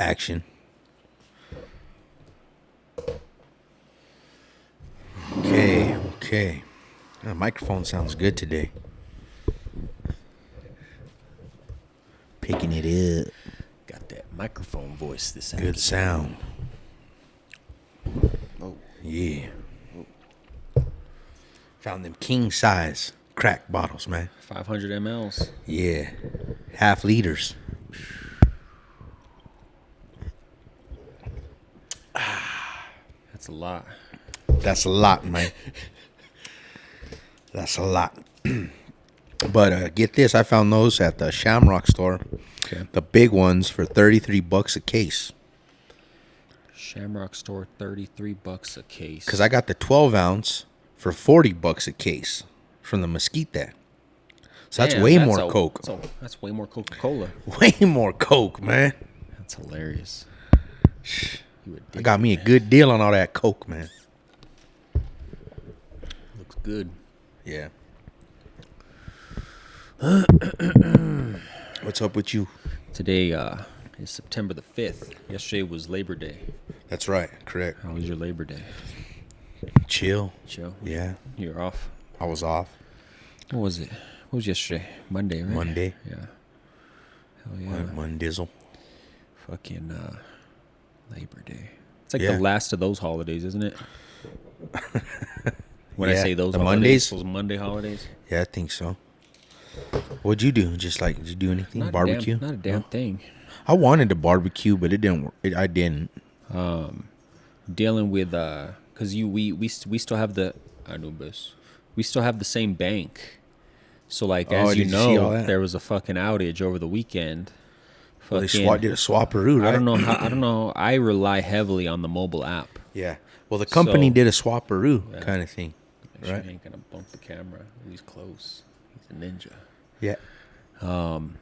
Action. Okay. The microphone sounds good today. Picking it up. Got that microphone voice this Good sound. Oh. Yeah. Found them king size crack bottles, man. 500 mLs. Yeah. Half liters. That's a lot. That's a lot, man. That's a lot. But get this, I found those at the Shamrock store. Okay. The big ones for $33 a case. Shamrock store, $33 a case. Because I got the 12 ounce for $40 a case from the Mesquite. So that's way more Coke. That's way more Coca-Cola. Way more Coke, man. That's hilarious. I got me a good deal on all that Coke, man. Looks good. Yeah. What's up with you? Today is September the 5th. Yesterday was Labor Day. That's right. Correct. How was your Labor Day? Chill. Yeah. You're off? I was off. What was it? What was yesterday? Monday, right? Monday. Yeah. Hell yeah. Mondizzle. Fucking Labor Day. It's like the last of those holidays, isn't it? When I say those holidays, those Monday holidays. Yeah, I think so. What'd you do? Did you do anything? Barbecue? Not a damn thing. I wanted to barbecue, but it didn't work. I didn't. Dealing with because we still have the Anubis. We still have the same bank. So like as you know, there was a fucking outage over the weekend. Well, they did a swapperoo, right? I don't know. I rely heavily on the mobile app. Yeah. Well, the company did a swapperoo kind of thing. Right. Ain't gonna bump the camera. He's close. He's a ninja. Yeah. I'm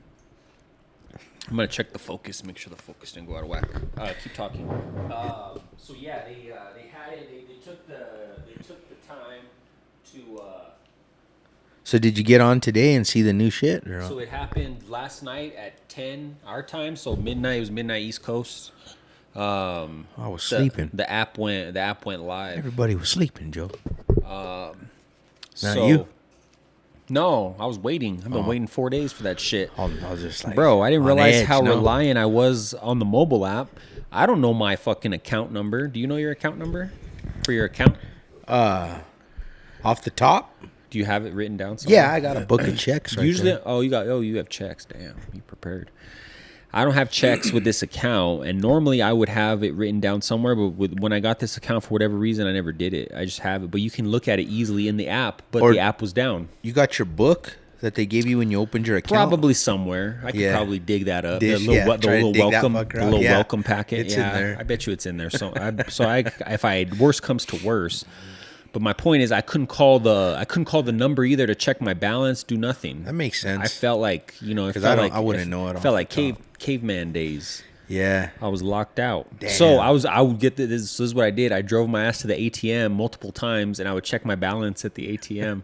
gonna check the focus, make sure the focus didn't go out of whack. Keep talking. So yeah, they had it. They took the time to. So did you get on today and see the new shit? Or? So it happened last night at 10 our time. So midnight. It was midnight East Coast. I was sleeping. The app went live. Everybody was sleeping, Joe. Not you? No, I was waiting. I've been waiting 4 days for that shit. I was just like, bro, I didn't realize how reliant I was on the mobile app. I don't know my fucking account number. Do you know your account number for your account? Off the top? Do you have it written down somewhere? Yeah, I got a book of checks right Usually, there. You have checks. Damn, you prepared. I don't have checks with this account, and normally I would have it written down somewhere, but when I got this account, for whatever reason, I never did it. I just have it, but you can look at it easily in the app, but the app was down. You got your book that they gave you when you opened your account? Probably somewhere. I could probably dig that up. The little welcome packet. It's in there. I bet you it's in there. So if worst comes to worst. But my point is, I couldn't call the number either to check my balance, do nothing. That makes sense. I felt like, I wouldn't know it. I felt like caveman days. Yeah, I was locked out. Damn. So I would get this is what I did. I drove my ass to the ATM multiple times, and I would check my balance at the ATM.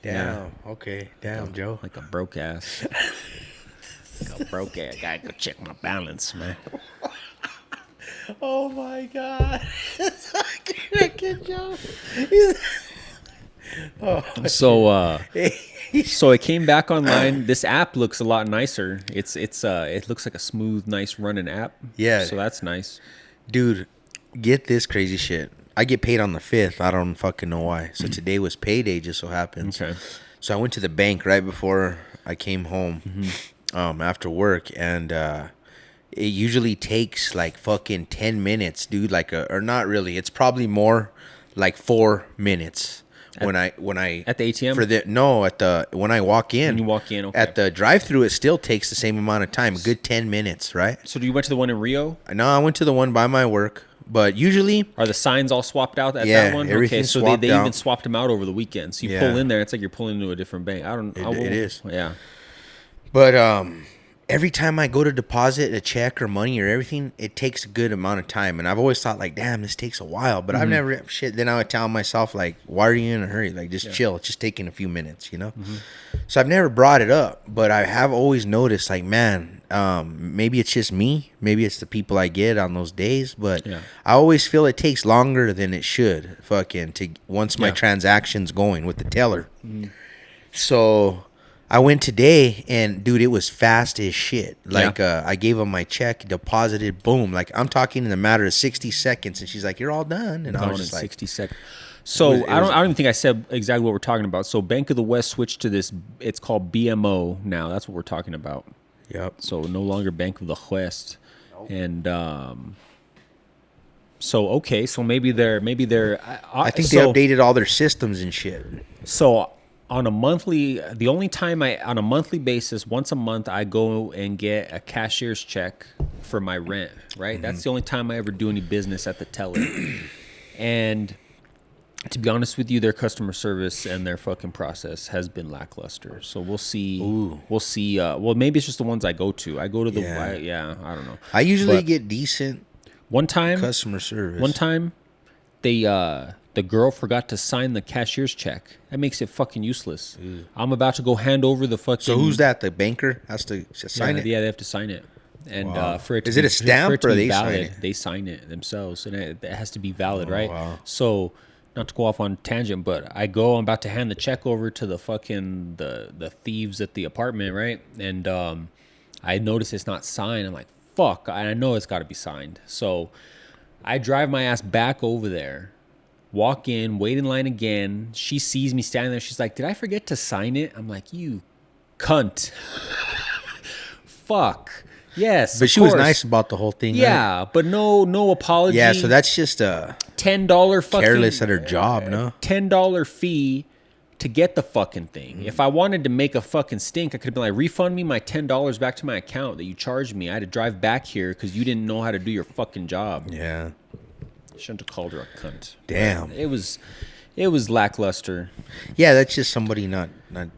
Damn. Yeah. Okay. Damn, Joe. Like a broke ass. Gotta go check my balance, man. Oh my God. Joe. So it came back online. This app looks a lot nicer. It looks like a smooth, nice running app. Yeah. So that's nice. Dude, get this crazy shit. I get paid on the 5th. I don't fucking know why. So today was payday, just so happens. Okay. So I went to the bank right before I came home after work, and it usually takes like fucking 10 minutes, dude. Or not really. It's probably more like 4 minutes when I at the ATM when I walk in. When you walk in, okay. At the drive-through, it still takes the same amount of time, a good 10 minutes, right? So you went to the one in Rio? No, I went to the one by my work. But usually, are the signs all swapped out at that one? Okay, so they even swapped them out over the weekend. So you pull in there, it's like you're pulling into a different bank. It is. Yeah. But every time I go to deposit a check or money or everything, it takes a good amount of time. And I've always thought like, damn, this takes a while. But I've never shit. Then I would tell myself like, why are you in a hurry? Like, just chill. It's just taking a few minutes, you know? So I've never brought it up, but I have always noticed like, man, maybe it's just me. Maybe it's the people I get on those days. But I always feel it takes longer than it should fucking to once my transaction's going with the teller. So I went today and dude, it was fast as shit. Like I gave him my check, deposited, boom. Like I'm talking in a matter of 60 seconds, and she's like, "You're all done." And I was just like, 60 seconds. So I don't even think I said exactly what we're talking about. So Bank of the West switched to this. It's called BMO now. That's what we're talking about. Yep. So no longer Bank of the West, and so okay. So maybe they're. I think they updated all their systems and shit. So. On a monthly basis, once a month, I go and get a cashier's check for my rent, right? That's the only time I ever do any business at the teller. And to be honest with you, their customer service and their fucking process has been lackluster. So we'll see. We'll see. Well, maybe it's just the ones I go to. I go to the, I don't know. I usually get decent customer service. One time, the girl forgot to sign the cashier's check. That makes it fucking useless. I'm about to go hand over the fucking... So who's that? The banker has to sign it? Yeah, they have to sign it. And for it to Is it a stamp or they valid, sign it? They sign it themselves. And it has to be valid, right? Wow. So, not to go off on a tangent, but I'm about to hand the check over to the fucking... the thieves at the apartment, right? And I notice it's not signed. I'm like, fuck. I know it's got to be signed. So, I drive my ass back over there. Walk in, wait in line again. She sees me standing there. She's like, "Did I forget to sign it?" I'm like, "You cunt." Fuck. Yes. But she was nice about the whole thing. Yeah, right? But no apology. Yeah, so that's just a $10 fucking careless at her job, no? $10 fee to get the fucking thing. If I wanted to make a fucking stink, I could have been like, refund me my $10 back to my account that you charged me. I had to drive back here because you didn't know how to do your fucking job. Yeah. Shouldn't have called her a cunt. Damn. But it was lackluster. Yeah, that's just somebody not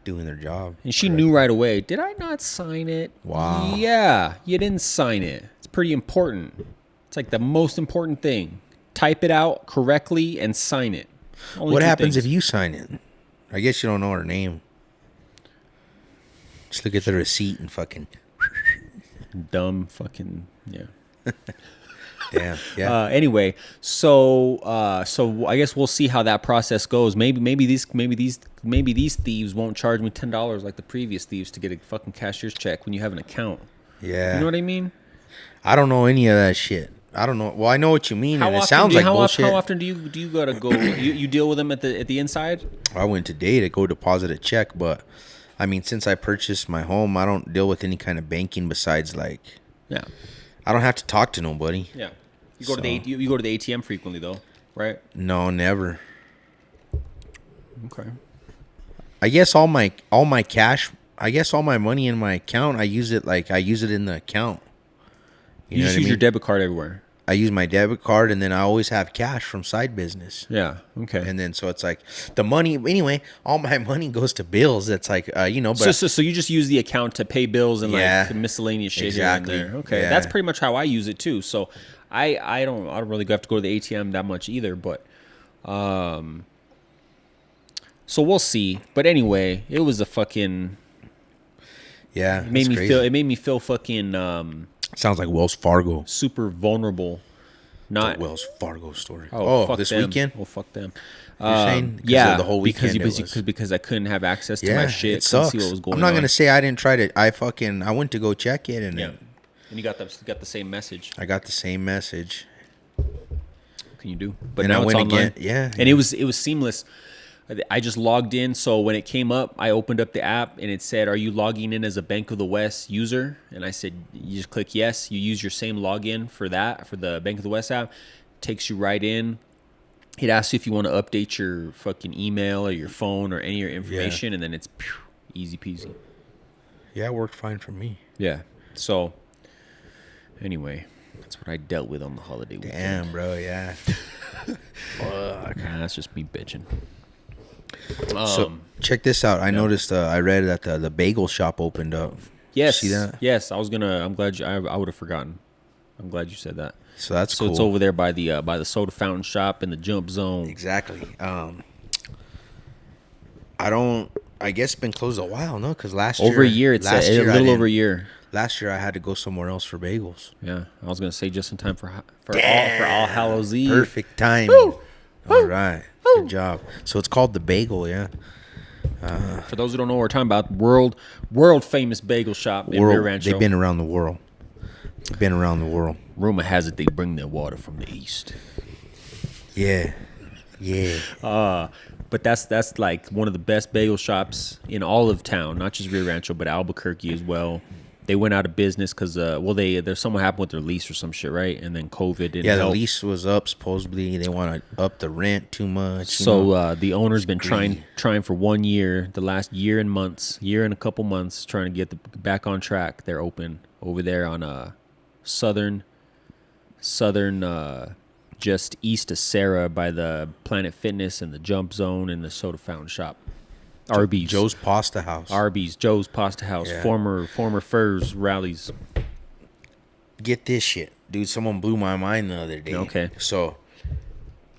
doing their job. And she knew right away. Did I not sign it? Wow. Yeah, you didn't sign it. It's pretty important. It's like the most important thing. Type it out correctly and sign it. What happens if you sign it? I guess you don't know her name. Just look at the receipt and fucking... Dumb fucking... Yeah. Damn. Yeah. Anyway, so I guess we'll see how that process goes. Maybe these thieves won't charge me $10 like the previous thieves to get a fucking cashier's check when you have an account. Yeah. You know what I mean? I don't know any of that shit. I don't know. Well, I know what you mean, and it sounds like bullshit. How often do you gotta go? you deal with them at the inside? I went today to go deposit a check, but I mean, since I purchased my home, I don't deal with any kind of banking besides like. Yeah. I don't have to talk to nobody. Yeah. You go to the ATM frequently though, right? No, never. Okay. I guess all my cash. I guess all my money in my account. I use it in the account. You just use your debit card everywhere. I use my debit card, and then I always have cash from side business. Yeah. Okay. And then so it's like the money. Anyway, all my money goes to bills. That's like But so you just use the account to pay bills and like the miscellaneous shit exactly. here and there. Okay. Yeah. That's pretty much how I use it too. So I don't really have to go to the ATM that much either. But so we'll see. But anyway, it was a fucking. Yeah. It made me feel fucking. Sounds like Wells Fargo. Super vulnerable. Not the Wells Fargo story. Fuck this them. weekend? Oh, fuck them. You're saying? Yeah, the whole weekend because I couldn't have access to my shit. It sucks. See what was going I'm not on. gonna say I didn't try to. I went to go check it, and and you got the same message. I got the same message. What can you do? But and now I it's went online. again. Yeah, and it was seamless. I just logged in, so when it came up, I opened up the app and it said, "Are you logging in as a Bank of the West user?" And I said, "You just click yes." You use your same login for the Bank of the West app. Takes you right in. It asks you if you want to update your fucking email or your phone or any of your information, and then it's easy peasy. Yeah, it worked fine for me. Yeah. So anyway, that's what I dealt with on the holiday weekend. Damn, bro. Yeah. Fuck. Nah, that's just me bitching. So check this out. I noticed. I read that the bagel shop opened up. Yes. See that? Yes. I'm glad I would have forgotten. I'm glad you said that. So that's So cool. it's over there by the soda fountain shop in the jump zone. Exactly. I guess it's been closed a while, no? Because last year, Over a year. It's a little over a year. Last year I had to go somewhere else for bagels. Yeah, I was gonna say just in time for All Hallows Eve. Perfect timing. Woo! All right, Woo! good job. So it's called the Bagel, yeah. For those who don't know what we're talking about, world famous bagel shop in Rio Rancho. They've been around the world. Rumor has it they bring their water from the east. Yeah. But that's like one of the best bagel shops in all of town, not just Rio Rancho, but Albuquerque as well. They went out of business because there's something happened with their lease or some shit, right? And then COVID didn't help. The lease was up supposedly. They want to up the rent too much. So the owner's been trying for 1 year, the last year and a couple months, trying to get back on track. They're open over there on southern, just east of Sarah by the Planet Fitness and the Jump Zone and the Soda Fountain Shop. Arby's. Joe's Pasta House. Arby's, Joe's Pasta House. Yeah. Former Furs rallies. Get this shit. Dude, someone blew my mind the other day. Okay. So,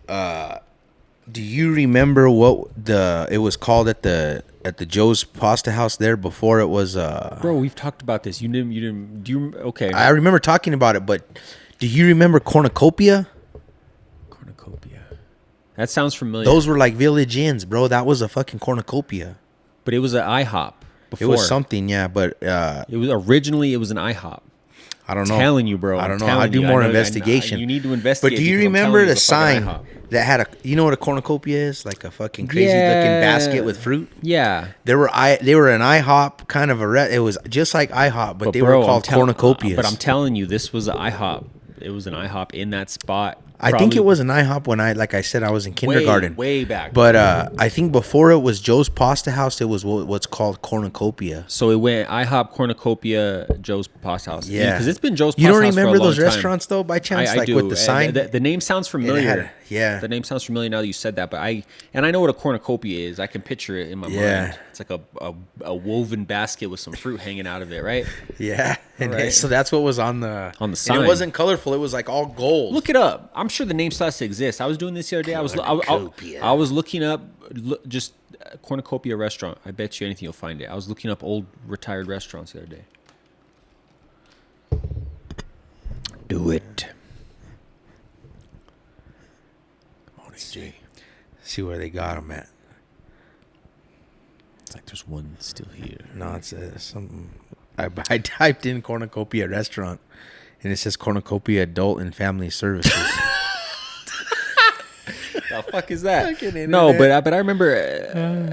do you remember what it was called at the Joe's Pasta House there before it was Bro, we've talked about this. You didn't okay. I remember talking about it, but do you remember Cornucopia? Cornucopia. That sounds familiar. Those were like Village Inns, bro. That was a fucking Cornucopia. But it was an IHOP before. It was something, yeah, but it was an IHOP. I don't know. I'm telling you, bro. I don't know. I do more investigation. You need to investigate. But do you remember the sign that had you know what a cornucopia is? Like a fucking crazy looking basket with fruit? Yeah. They were an IHOP kind of it was just like IHOP, but they were called cornucopias. But I'm telling you, this was an IHOP. It was an IHOP in that spot. I think it was an IHOP when I said, I was in kindergarten. Way back. But I think before it was Joe's Pasta House, it was what's called Cornucopia. So it went IHOP, Cornucopia, Joe's Pasta House. Yeah. Because it's been Joe's Pasta House. You don't remember for a long those time. restaurants, though, by chance? I do. With the sign? The name sounds familiar. Yeah. The name sounds familiar now that you said that. But I know what a cornucopia is. I can picture it in my mind. It's like a woven basket with some fruit hanging out of it, right? Yeah. And right. so that's what was on the sign. And it wasn't colorful. It was like all gold. Look it up. I'm sure the name still has to exist. I was doing this the other day. I was looking up just cornucopia restaurant. I bet you anything you'll find it. I was looking up old retired restaurants the other day. Do it. Come on, AJ. See where they got them at. It's like there's one still here. No, it's something. I typed in cornucopia restaurant, and it says cornucopia adult and family services. The fuck is that? No, but I remember.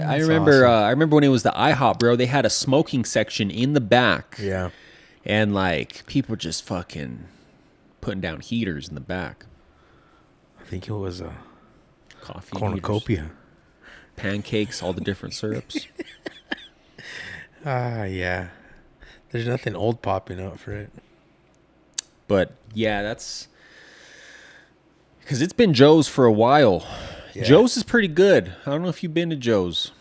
I remember. Awesome. I remember when it was the IHOP, bro. They had a smoking section in the back. Yeah. And like people just fucking putting down heaters in the back. I think it was a coffee cornucopia. Heaters, pancakes, all the different syrups. Yeah. There's nothing old popping up for it. But yeah, that's because it's been Joe's for a while. Yeah. Joe's is pretty good. I don't know if you've been to Joe's.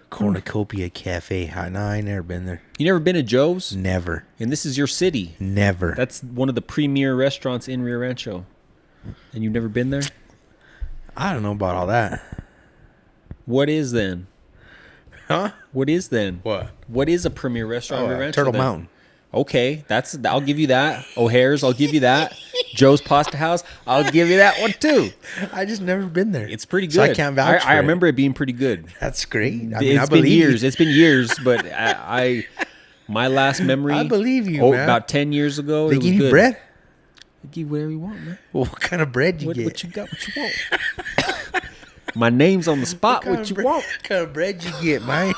Cornucopia Cafe. No, I ain't never been there. You never been to Joe's? Never. And this is your city? Never. That's one of the premier restaurants in Rio Rancho. And you've never been there? I don't know about all that. What is then? Huh? What is then? What? What is a premier restaurant in Rio Rancho? Turtle then? Mountain. Okay, I'll give you that. O'Hare's, I'll give you that. Joe's Pasta House, I'll give you that one too. I just never been there. It's pretty good. So I can't vouch for I remember it being pretty good. That's great. It's been years. It's been years, but my last memory. I believe you, man. About 10 years ago. They give you bread? They give you whatever you want, man. Well, what kind of bread you get? What you got? What you want? My name's on the spot. What you want? What kind of bread you get, man?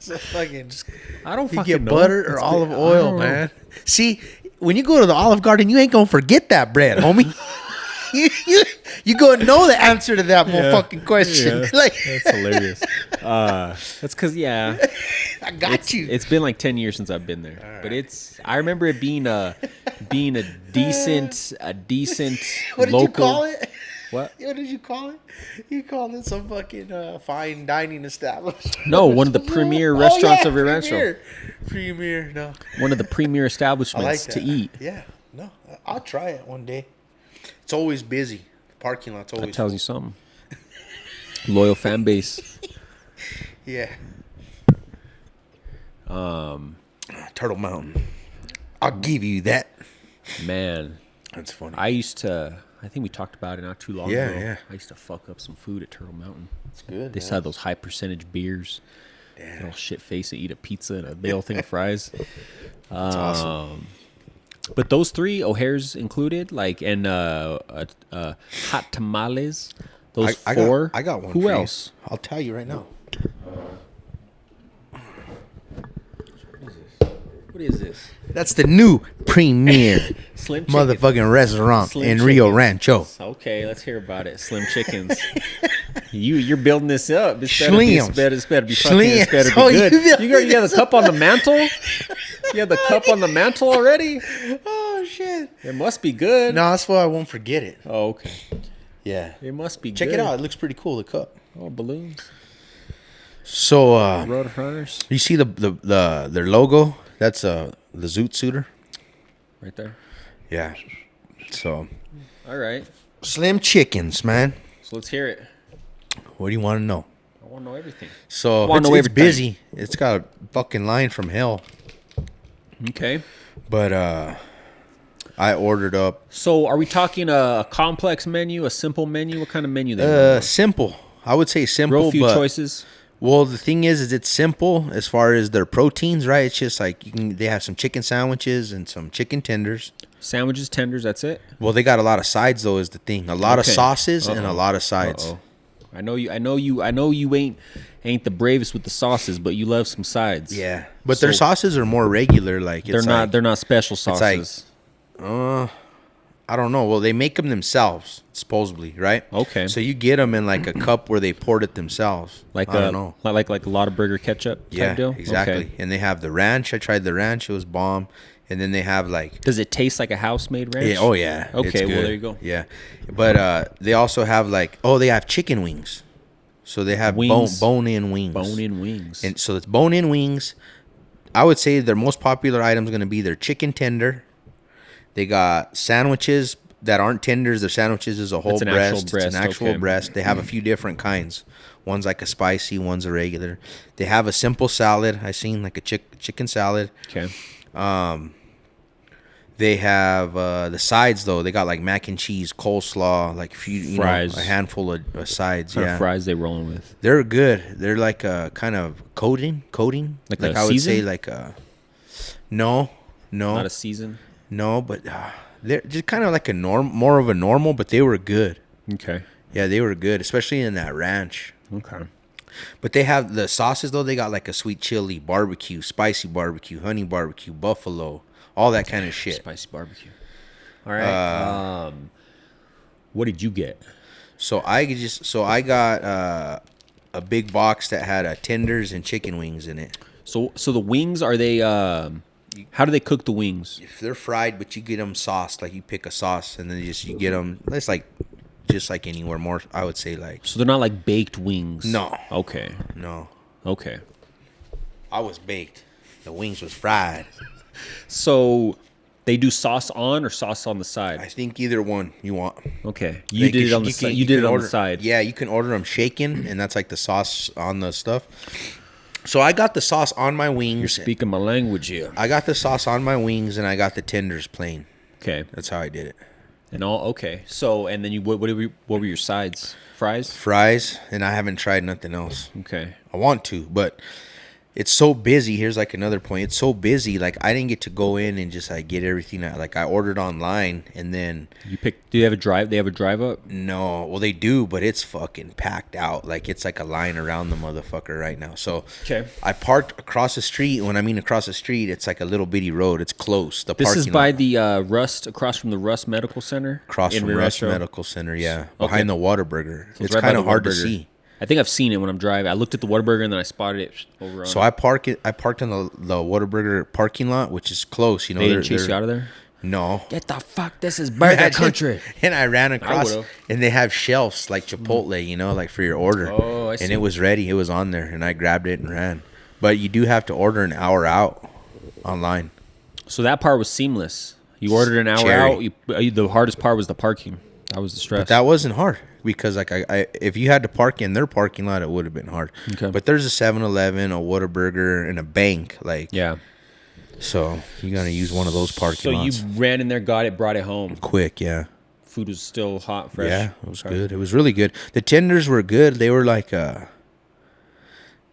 I don't you fucking get know. butter or olive oil, man. See, when you go to the Olive Garden, you ain't gonna forget that bread, homie. you gonna know the answer to that fucking question. Yeah. Like that's hilarious. That's because I got you. It's been like 10 years since I've been there, right. But I remember it being a decent what local. Did you call it? What? What did you call it? You called it some fucking fine dining establishment. No, one of the premier restaurants of Rancho. Premier, no. One of the premier I establishments like to that. eat. Yeah, no, I'll try it one day. It's always busy. The parking lot's always That tells full. you something. Loyal fan base. Yeah. Turtle Mountain. I'll give you that. Man, That's funny. I think we talked about it not too long Yeah, ago. yeah. I used to fuck up some food at Turtle Mountain. It's good. They sell those high percentage beers. Damn. Little shit face and eat a pizza and a big old thing of fries. That's awesome. But those three, O'Hare's included, like, and hot tamales. Those four. I got one. Who for you. else? I'll tell you right now. What is this? That's the new premier Slim Chicken. motherfucking restaurant Slim in Rio Chickens. Rancho. Okay, let's hear about it. Slim Chickens. You're building this up. This better be fucking. This better Oh, be good. you You got the cup on the mantle. You have the cup on the mantle already. Oh shit! It must be good. No, that's why I won't forget it. Oh, okay. Yeah, It must be. check good. it out. It looks pretty cool. The cup. Oh, balloons. So, Road runners. you see their logo? That's the Zoot Suitor. Right there. Yeah. So, All right. Slim Chickens, man. So let's hear it. What do you want to know? I want to know everything. So Wanna know it's everything. busy. It's got a fucking line from hell. Okay. But I ordered up So are we talking a complex menu, a simple menu? What kind of menu they simple. I would say simple, Real few but choices. well, the thing is it's simple as far as their proteins, right? It's just like they have some chicken sandwiches and some chicken tenders. Sandwiches, tenders, that's it? Well, they got a lot of sides though. Is the thing. A lot of Okay. sauces and a lot of sides. Uh-oh. I know you ain't the bravest with the sauces, but you love some sides. Yeah, but their sauces are more regular. Like it's They're not special like- sauces. I don't know. Well, they make them themselves, supposedly, right? Okay. So you get them in like a cup where they poured it themselves. Like I don't know. like a lot of burger ketchup type Yeah, deal? exactly. Okay. And they have the ranch. I tried the ranch. It was bomb. And then they have like Does it taste like a house-made ranch? yeah, oh yeah. Okay, it's well, good. there you go. Yeah, but they also have like they have chicken wings. So they have Wings. bone-in wings. Bone-in wings. And so it's bone-in wings. I would say their most popular item is going to be their chicken tender. They got sandwiches that aren't tenders. Their sandwiches is a whole It's an actual breast. It's an actual okay. breast. They have a few different kinds. One's like a spicy, one's a regular. They have a simple salad. I seen like a chicken salad. Okay. They have the sides though. They got like mac and cheese, coleslaw, like Fries. a handful of sides. What kind Yeah, of fries they rolling with? they're good. They're like a kind of coating. Like Like a I would say season? like a no, Not a season. no, but they're just kind of like more of a normal. But they were good. Okay. Yeah, they were good, especially in that ranch. Okay. But they have the sauces though. They got like a sweet chili, barbecue, spicy barbecue, honey barbecue, buffalo, all that kind of shit. Spicy barbecue. All right. What did you get? So I got a big box that had tenders and chicken wings in it. So the wings, are they how do they cook the wings? If they're fried, but you get them sauced, like you pick a sauce and then you get them. It's like just like anywhere more. I would say like So they're not like baked wings. No. Okay. no. Okay. I was baked. The wings was fried. So they do sauce on or sauce on the side? I think either one you want. Okay. You Like, did it on the you side. can- You did can it on order- the side. Yeah, you can order them shaken, and that's like the sauce on the stuff. So I got the sauce on my wings. You're speaking my language here. I got the sauce on my wings, and I got the tenders plain. Okay. That's how I did it. And all okay. So and then what were your sides? Fries? Fries, and I haven't tried nothing else. Okay. I want to, but it's so busy. Here's like another point. It's so busy. Like I didn't get to go in and just like get everything. Like I ordered online, and then You pick. Do you have a drive? They have a drive up. no, well they do, but it's fucking packed out. Like it's like a line around the motherfucker right now. So Okay. I parked across the street. When I mean across the street, it's like a little bitty road. It's close. The This is parking by lot. the Rust, across from the Rust Medical Center. Across in from Rush Rancho. Medical Center, yeah, Okay. behind the Whataburger. So It's right by kind the of hard to Whataburger. see. I think I've seen it when I'm driving. I looked at the Whataburger and then I spotted it over on. So I parked in the Whataburger parking lot, which is close. You know, they didn't chase you out of there. No. Get the fuck. This is burger Imagine. country. And I ran across, would've. and they have shelves like Chipotle, you know, like for your order. Oh, I And see. it was ready. It was on there, and I grabbed it and ran. But you do have to order an hour out online. So that part was seamless. You ordered an hour Cherry. out. The hardest part was the parking. That was the stress. But that wasn't hard because, like, I if you had to park in their parking lot, it would have been hard. Okay. But there's a 7-Eleven, a Whataburger, and a bank. Like, yeah. so you got to use one of those parking lots. So you ran in there, got it, brought it home. Quick, yeah. Food was still hot, fresh. Yeah, it was good. It was really good. The tenders were good. They were like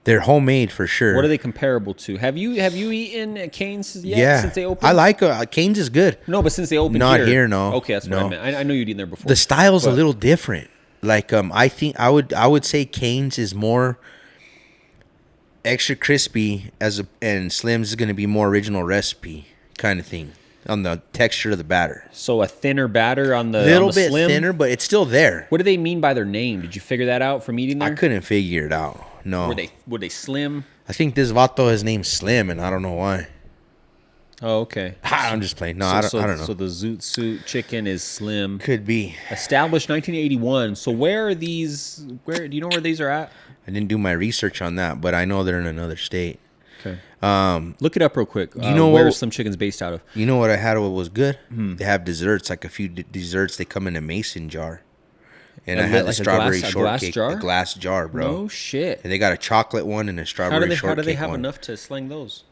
they're homemade for sure. What are they comparable to? Have you eaten at Cane's yet Yeah, since they opened? I like Cane's is good. No, but since they opened Not here, no. Okay, that's what I No. meant. I know you'd eaten there before. The style's a But- little different. Like I think I would say Cane's is more extra crispy and Slim's is going to be more original recipe kind of thing on the texture of the batter. So a thinner batter on the Little on the bit Slim? thinner, but it's still there. What do they mean by their name? Did you figure that out from eating there? I couldn't figure it out. No, Were they slim? I think this vato is named Slim, and I don't know why. Oh, okay. I'm just playing. No, I don't know. So the Zoot Suit chicken is slim. Could be. Established 1981. So where are these? Where do you know where these are at? I didn't do my research on that, but I know they're in another state. Okay. Look it up real quick. You know where what- Slim Chicken's based out of? You know what I had? What was good? They have desserts, like a few desserts. They come in a mason jar, and I had the like a strawberry glass- a glass shortcake, jar? a glass jar, bro. No shit. And they got a chocolate one and a strawberry How do shortcake they have one. enough to sling those?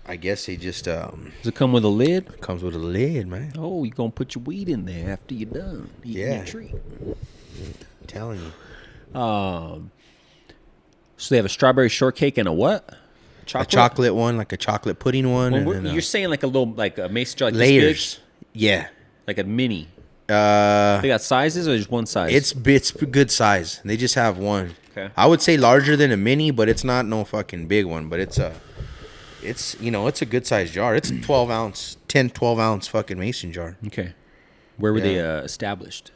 I guess they just Does it come with a lid? comes with a lid, man. Oh, you gonna put your weed in there after you're done eating Yeah. your treat. I'm telling you, So they have a strawberry shortcake and a what? a chocolate one, like a chocolate pudding one, Well, and we're- then you're saying like a little, like a mason jar, like layers. Yeah, this big? Like a mini. uh, They got sizes or just one size? it's good size. They just have one. Okay. I would say larger than a mini, but it's not no fucking big one. But it's a good size jar. It's a 12 ounce fucking mason jar. Okay. Where were they Yeah. established?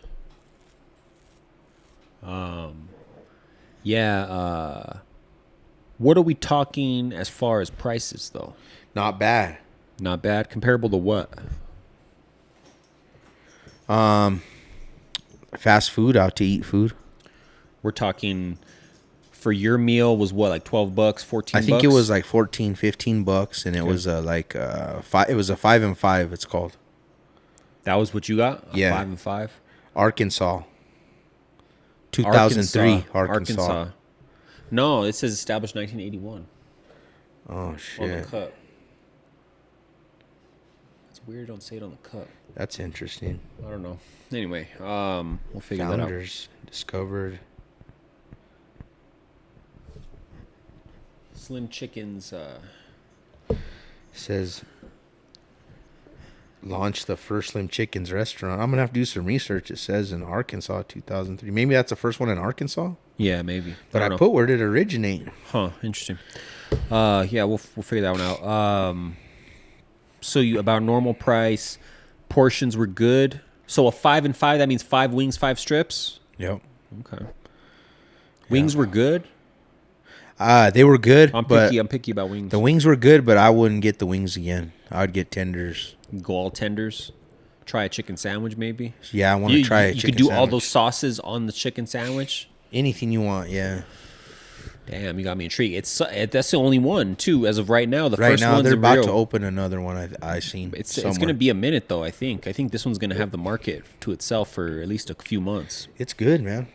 What are we talking as far as prices though? Not bad. Not bad. Comparable to what? Fast food, out to eat food. We're talking for your meal was what, like $12, 14 I think bucks? it was like 14, 15 bucks, and it was like five. It was a 5 and 5. It's called That was what you got? A Yeah. 5 and 5? Arkansas. 2003 Arkansas. No, it says established 1981 Oh on the shit, cup. It's weird. Don't say it on the cup. that's interesting. I don't know. Anyway, we'll figure that out. Founders discovered. Slim Chickens. Says launched the first Slim Chickens restaurant. I'm gonna have to do some research. It says in Arkansas, 2003. Maybe that's the first one in Arkansas. Yeah, maybe. But I don't know. put where did it originate? Huh. Interesting. Yeah, we'll figure that one out. So you about normal price, portions were good. So a 5 and 5. That means 5 wings, 5 strips. Yep. Okay. Wings were good. They were good, I'm but picky. I'm picky about wings. the wings were good, but I wouldn't get the wings again. I would get tenders. Go all tenders. Try a chicken sandwich, maybe. Yeah, I want to try a You chicken could do all sandwich. those sauces on the chicken sandwich. Anything you want, yeah. Damn, you got me intrigued. That's the only one too, as of right now. The Right first now, one's they're in about Rio. to open another one. I seen. It's somewhere. going to be a minute though. I think this one's going to have the market to itself for at least a few months It's good, man.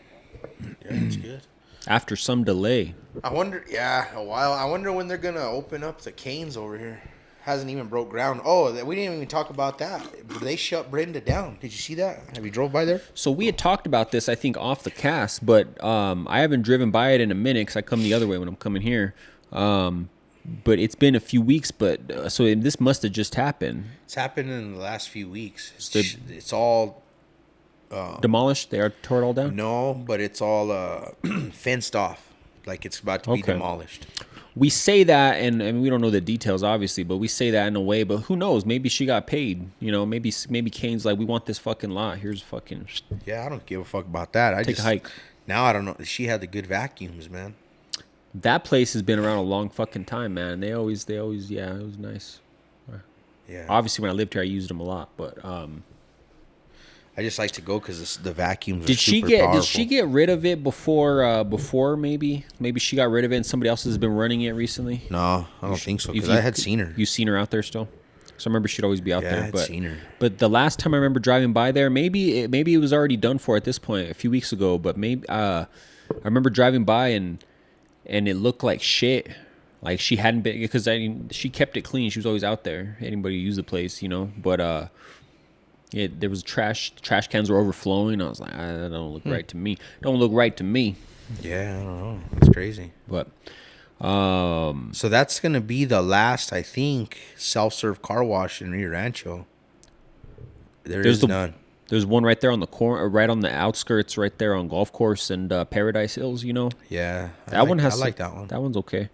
Yeah, it's good. after some delay. I wonder. Yeah, a while. I wonder when they're gonna open up the Canes over here. Hasn't even broke ground. Oh, we didn't even talk about that. They shut Brenda down. Did you see that? Have you drove by there? So we had talked about this, I think, off the cast, but I haven't driven by it in a minute because I come the other way when I'm coming here. But it's been a few weeks. But so this must have just happened. It's happened in the last few weeks. So It's all Demolished. They are tore it all down. no, but it's all fenced off. Like it's about to be Okay. demolished. We say that, and we don't know the details, obviously, but we say that in a way. But who knows? Maybe she got paid. You know, maybe Kane's like, we want this fucking lot. Here's fucking Yeah, I don't give a fuck about that. I take just a hike. Now I don't know. She had the good vacuums, man. That place has been around a long fucking time, man. They always, yeah, it was nice. Yeah. Obviously, when I lived here, I used them a lot. But I just like to go because the vacuums are did she super get powerful. did she get rid of it before maybe she got rid of it and somebody else has been running it recently? No, I don't think so because You- I had seen her. You seen her out there still? So I remember she'd always be out Yeah, there. I had But seen her. but the last time I remember driving by there, maybe it was already done for at this point a few weeks ago. But maybe I remember driving by and it looked like shit. Like she hadn't been because she kept it clean. She was always out there. Anybody use the place, you know. But there was trash cans were overflowing. I was like, that don't look right to me. Don't look right to me. Yeah, I don't know. It's crazy. But So that's gonna be the last, I think, self-serve car wash in Rio Rancho. There's none. There's one right there on the corner, right on the outskirts, right there on Golf Course and Paradise Hills. You know, Yeah, that one has. I like that one. That one's okay.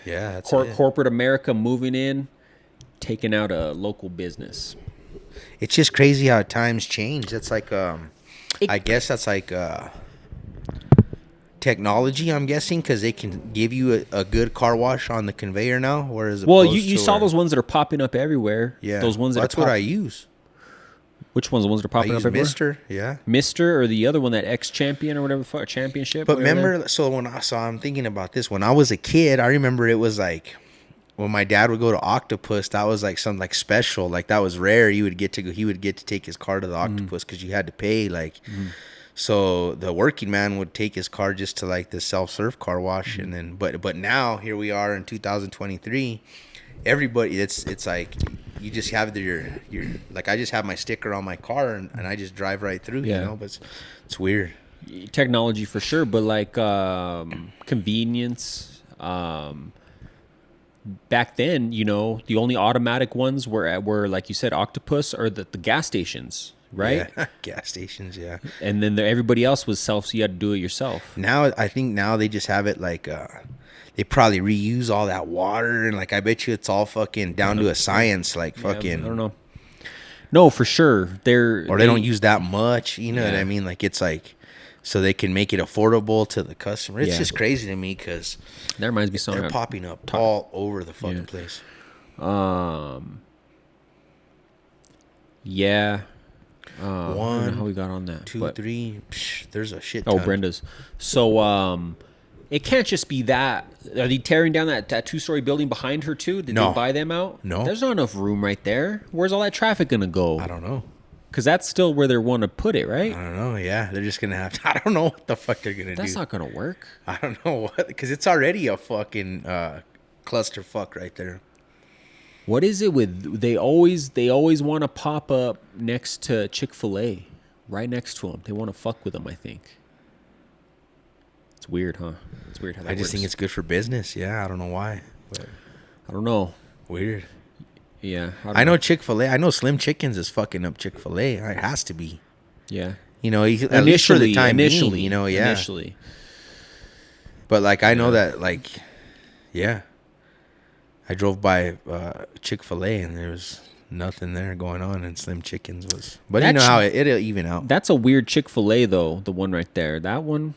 Yeah, that's it. Corporate America moving in, taking out a local business. It's just crazy how times change. That's like, I guess that's like technology. I'm guessing because they can give you a good car wash on the conveyor now. Whereas Well, you saw those ones that are popping up everywhere. Yeah, those ones that's what I use. Which ones? The ones that are popping I up use everywhere? Mister. Yeah. Mister or the other one, that X Champion or whatever the fuck, championship. But whatever remember, so I'm thinking about this. When I was a kid, I remember it was like when my dad would go to Octopus, that was like something like special, like that was rare. He would get to take his car to the Octopus because you had to pay. Like, so the working man would take his car just to like the self-serve car wash, and then but now here we are in 2023. Everybody, it's like you just have your like I just have my sticker on my car and I just drive right through. Yeah. You know, but it's weird. Technology for sure, but like convenience. Back then, you know, the only automatic ones were like you said, Octopus or the gas stations, right? Yeah. Gas stations, yeah. And then everybody else was self, so you had to do it yourself. Now I think they just have it like they probably reuse all that water, and like I bet you it's all fucking down to a science, like fucking. I don't know. No, for sure. They don't use that much. You know what I mean? Like it's like so they can make it affordable to the customer. It's just crazy to me because that reminds me of something. They're popping up all over the fucking place. Yeah. One, I don't know how we got on that. 2, 3. There's a shit ton. Oh, Brenda's. So, it can't just be that. Are they tearing down that 2-story building behind her too? Did they buy them out? No. There's not enough room right there. Where's all that traffic gonna go? I don't know. Because that's still where they want to put it, right? I don't know. Yeah, they're just gonna have to. I don't know what the fuck they're gonna do. That's not gonna work. I don't know what, because it's already a fucking clusterfuck right there. What is it with they always want to pop up next to Chick-fil-A, right next to them. They want to fuck with them, I think. It's weird, huh? It's weird how that I just works. think it's good for business. Yeah, I don't know why. But I don't know. Weird. Yeah. I know Chick-fil-A. I know Slim Chickens is fucking up Chick-fil-A. It has to be. Yeah. You know, at least for the time being, you know, yeah. Initially. But like I know that like, yeah. I drove by Chick-fil-A and there was nothing there going on, and Slim Chickens was. But you know how it'll even out. That's a weird Chick-fil-A though. The one right there. That one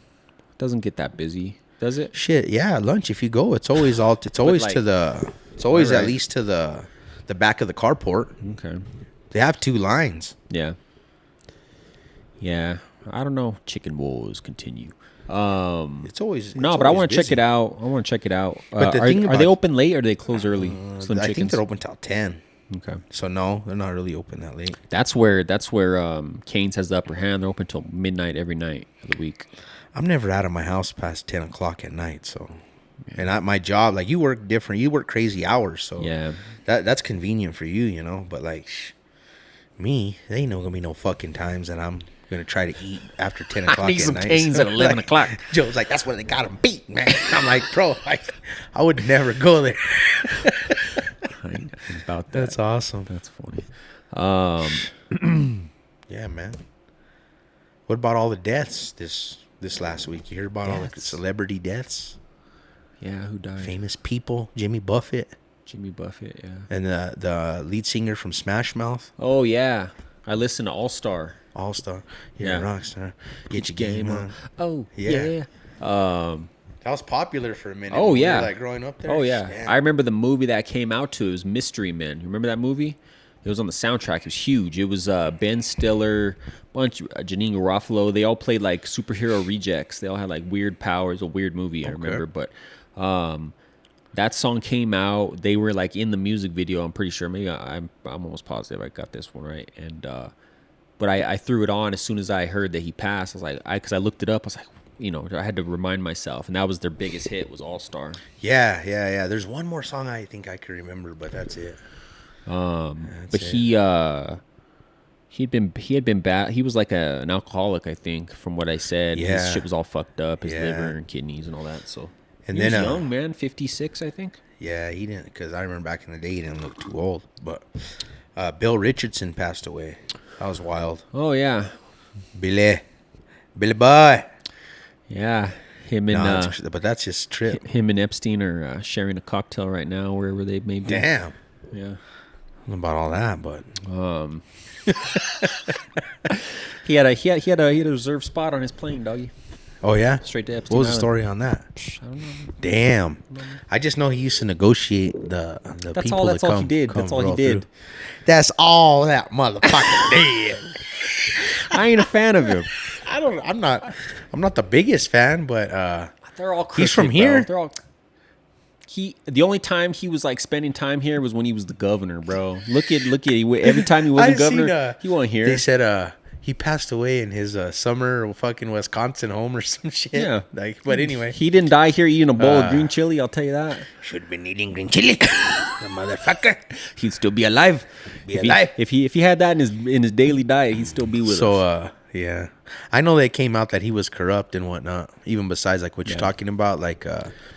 doesn't get that busy, does it? Shit, yeah. Lunch, if you go, it's always like, It's always at least to the back of the carport. Okay. They have 2 lines. Yeah. Yeah. I don't know. Chicken wars continue. But I want to check it out. But are they open late or do they close early? Slim I think Chickens? they're open till 10. Okay. So no, they're not really open that late. That's where Cane's has the upper hand. They're open till midnight every night of the week. I'm never out of my house past 10 o'clock at night. So, and my job, like you work different. You work crazy hours. So yeah, that's convenient for you, you know. But like me, there ain't gonna be no fucking times that I'm gonna try to eat after 10 o'clock I need at some night. Cane's at 11 o'clock. Joe's like, that's when they got him beat, man. I'm like, bro, I would never go there. About that. That's awesome. That's funny. Yeah, man. What about all the deaths this last week? You heard about all the celebrity deaths? Yeah, who died? Famous people. Jimmy Buffett. Jimmy Buffett, yeah. And the lead singer from Smash Mouth. Oh, yeah. I listened to All Star. All Star. You're a rock star. Get your game on. Oh, yeah. That That was popular for a minute. Oh, when we were, yeah. like growing up there. Oh yeah, Damn. I remember the movie that came out to. It was Mystery Men. You remember that movie? It was on the soundtrack. It was huge. It was Ben Stiller, Janine Garofalo. They all played like superhero rejects. They all had like weird powers. A weird movie, I remember. But that song came out. They were like in the music video. I'm pretty sure. Maybe I'm almost positive I got this one right. And but I threw it on as soon as I heard that he passed. I was like, because I looked it up. I was like, you know, I had to remind myself, and that was their biggest hit. Was All Star. Yeah. There's one more song I think I can remember, but that's it. But he had been bad. He was like an alcoholic, I think, from what I said. Yeah. His shit was all fucked up, his Yeah. liver and kidneys and all that. So And he then was young, man, 56, I think. Yeah, he didn't, because I remember back in the day he didn't look too old. But Bill Richardson passed away. That was wild. Oh yeah, Billy Boy. yeah. Him and but that's his trip. him and Epstein are sharing a cocktail right now, wherever they may be. Damn. Yeah. I don't know about all that, but He had a reserved spot on his plane, doggy. oh yeah, Straight to Epstein what was the Island. story on that? I don't know. Damn, I just know he used to negotiate the That's people all. That's that all come. he did. come That's all he roll did. through. That's all that motherfucker did. I ain't a fan of him. I'm not the biggest fan, but They're all He's from crooked, here? bro. They're all. The only time he was like spending time here was when he was the governor, bro. Look at every time he wasn't I governor, seen, he wasn't here. They said he passed away in his summer fucking Wisconsin home or some shit. Yeah. Like, but anyway, He didn't die here eating a bowl of green chili. I'll tell you that. should have been eating green chili, the motherfucker. He'd still be alive. Alive. If he had that in his daily diet, he'd still be with us. So yeah, I know they came out that he was corrupt and whatnot. Even besides like what you're talking about, like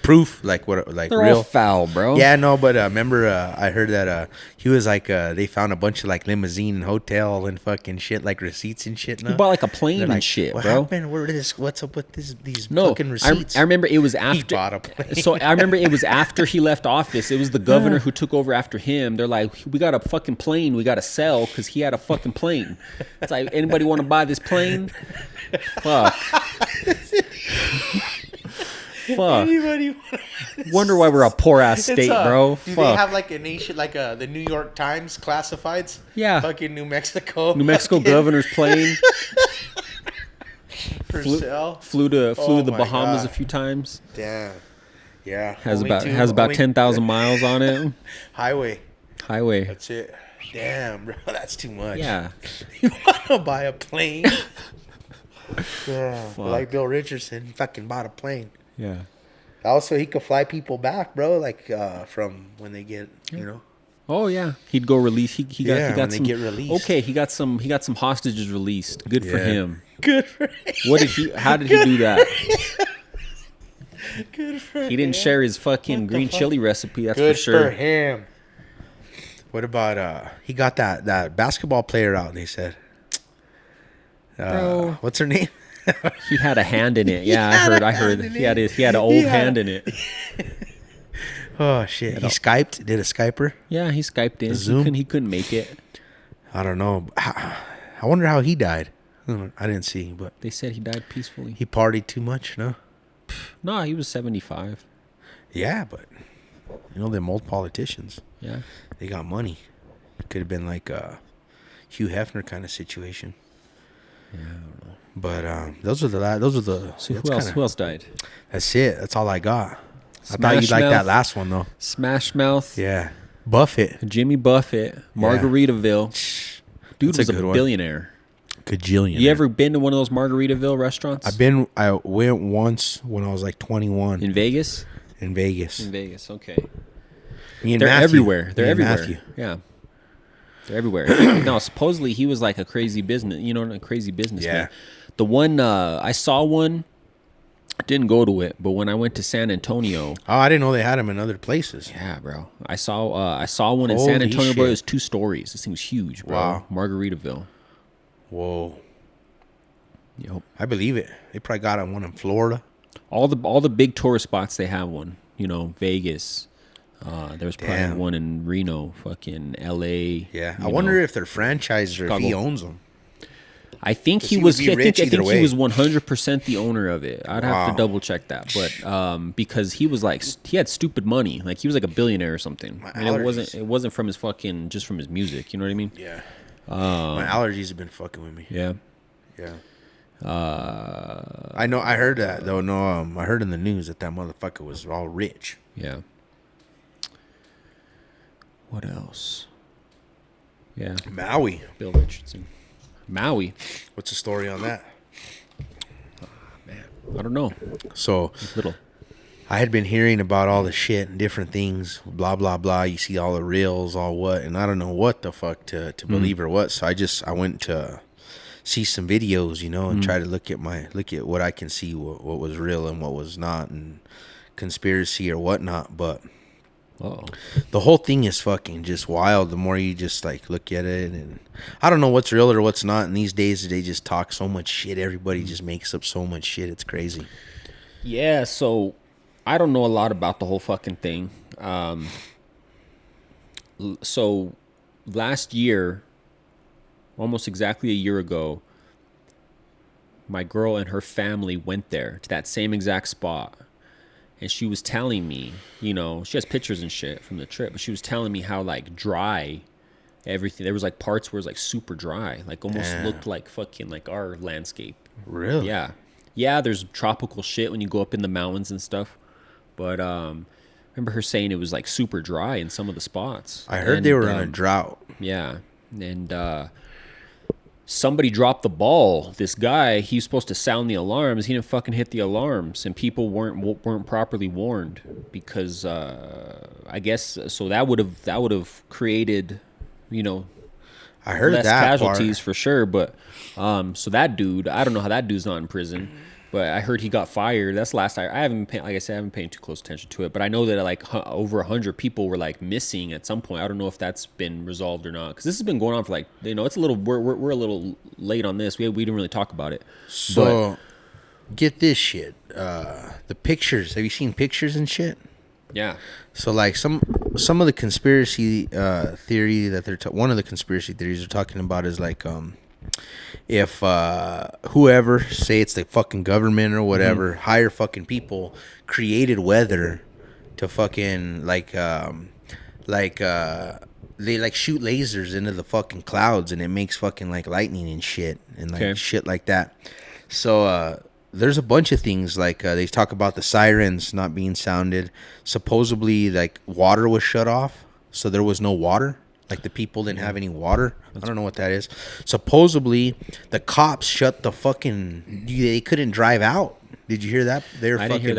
proof, like what, like They're real. all foul, bro. Yeah, no, but remember I heard that he was like they found a bunch of like limousine and hotel and fucking shit, like receipts and shit. He Now. bought like a plane They're and like, shit, what bro. happened? What's up with these No, fucking receipts? I remember it was after. bought a plane. So I remember it was after he left office. It was the governor who took over after him. They're like, we got a fucking plane we got to sell because he had a fucking plane. It's like, anybody want to buy this plane? Fuck. Fuck. Anybody? Wonder why we're a poor ass state, bro. Do they Fuck. have like a nation, like the New York Times classifieds? Yeah. Fucking New Mexico. New Mexico fucking governor's plane for sale. flew to Oh the my Bahamas God. a few times. Damn. Yeah. Has only about only- 10,000 miles on it. Highway. Highway. That's it. Damn, bro, that's too much. Yeah. You want to buy a plane? Yeah. Fuck. Like Bill Richardson, fucking bought a plane. Yeah. Also, he could fly people back, bro. Like from when they get, you know. Oh yeah, he'd go release. He got Yeah, he got when they some. get released. Okay, he got some hostages released. Good for Yeah. him. Good for him. What did he? How did he do that? Good for He didn't share his fucking green chili recipe. That's Good for sure. for him. What about he got that basketball player out? They said, Bro. what's her name? He had a hand in it. Yeah, I heard. He had an old hand in it. Oh shit! He Skyped. Did a Skyper? Yeah, he Skyped in. Zoom? He couldn't make it. I don't know. I wonder how he died. I didn't see, but They said he died peacefully. he partied too much. No. No, he was 75. Yeah, but you know them old politicians. Yeah. They got money. Could have been like a Hugh Hefner kind of situation. Yeah, I don't know. But those are the. So that's who else died? That's it. That's all I got. I thought Smash you'd like that Mouth. last one though. Smash Mouth. Yeah, Buffett, Jimmy Buffett. Margaritaville. Dude That's was a a good one. billionaire. Gajillion. You ever been to one of those Margaritaville restaurants? I went once when I was like 21 In Vegas? in Vegas. In Vegas, okay. Me and They're Matthew. everywhere. They're Me and everywhere. Matthew. Yeah. They're everywhere. No, supposedly he was like a crazy businessman. Yeah. The one, I saw one, didn't go to it, but when I went to San Antonio, Oh, I didn't know they had them in other places. yeah, bro. I saw one in San Holy Antonio, bro. shit. It was 2 stories. This thing was huge, bro. Wow. Margaritaville. Whoa, Yep. I believe it. They probably got one in Florida. All the big tourist spots, they have one. You know, Vegas. There was probably Damn. one in Reno, fucking L.A. Yeah, you I wonder know. if they're franchised or if he Chicago. owns them. I think 'Cause he he was. would be I think, rich I think either he was way. 100% the owner of it. I'd have to Wow. double check that, but because he was like he had stupid money. Like he was like a billionaire or something, My and it wasn't. allergies. It wasn't from his fucking just from his music. You know what I mean? Yeah. My allergies have been fucking with me. Yeah. Yeah. I know. I heard that though. No, I heard in the news that that motherfucker was all rich. Yeah. What else? Yeah. Maui. Bill Richardson. Maui. What's the story on that? Man, I don't know. So Little. I had been hearing about all the shit and different things, blah blah blah. You see all the reels, all what, and I don't know what the fuck to believe or what. So I went to see some videos, you know, and try to look at what I can see, what was real and what was not, and conspiracy or whatnot. But Oh. the whole thing is fucking just wild. The more you just like look at it, and I don't know what's real or what's not. And these days they just talk so much shit. Everybody just makes up so much shit. It's crazy. Yeah. So I don't know a lot about the whole fucking thing. So last year, almost exactly a year ago, my girl and her family went there to that same exact spot. And she was telling me, you know, she has pictures and shit from the trip, but she was telling me how like dry everything. There was like parts where it was like super dry, like almost Damn. looked like fucking like our landscape. Really? Yeah. Yeah, there's tropical shit when you go up in the mountains and stuff. But I remember her saying it was like super dry in some of the spots. I heard And, they were in a drought. Yeah. And somebody dropped the ball. This guy, he was supposed to sound the alarms. He didn't fucking hit the alarms, and people weren't properly warned because I guess so that would have created, you know, I heard less that casualties part. for sure. But so that dude, I don't know how that dude's not in prison, but I heard he got fired. That's the last I haven't paid, like I said, I haven't paid too close attention to it. But I know that like over 100 people were like missing at some point. I don't know if that's been resolved or not because this has been going on for like, you know, it's a little we're a little late on this. We didn't really talk about it. So get this shit. The pictures. Have you seen pictures and shit? Yeah. So like some of the conspiracy theory that one of the conspiracy theories they're talking about is like if whoever, say it's the fucking government or whatever, hire fucking people, created weather to fucking they like shoot lasers into the fucking clouds and it makes fucking like lightning and shit and like shit like that. So there's a bunch of things like they talk about the sirens not being sounded. Supposedly like water was shut off, so there was no water. Like the people didn't have any water. I don't know what that is. Supposedly the cops shut the fucking. They couldn't drive out. Did you hear that? They're fucking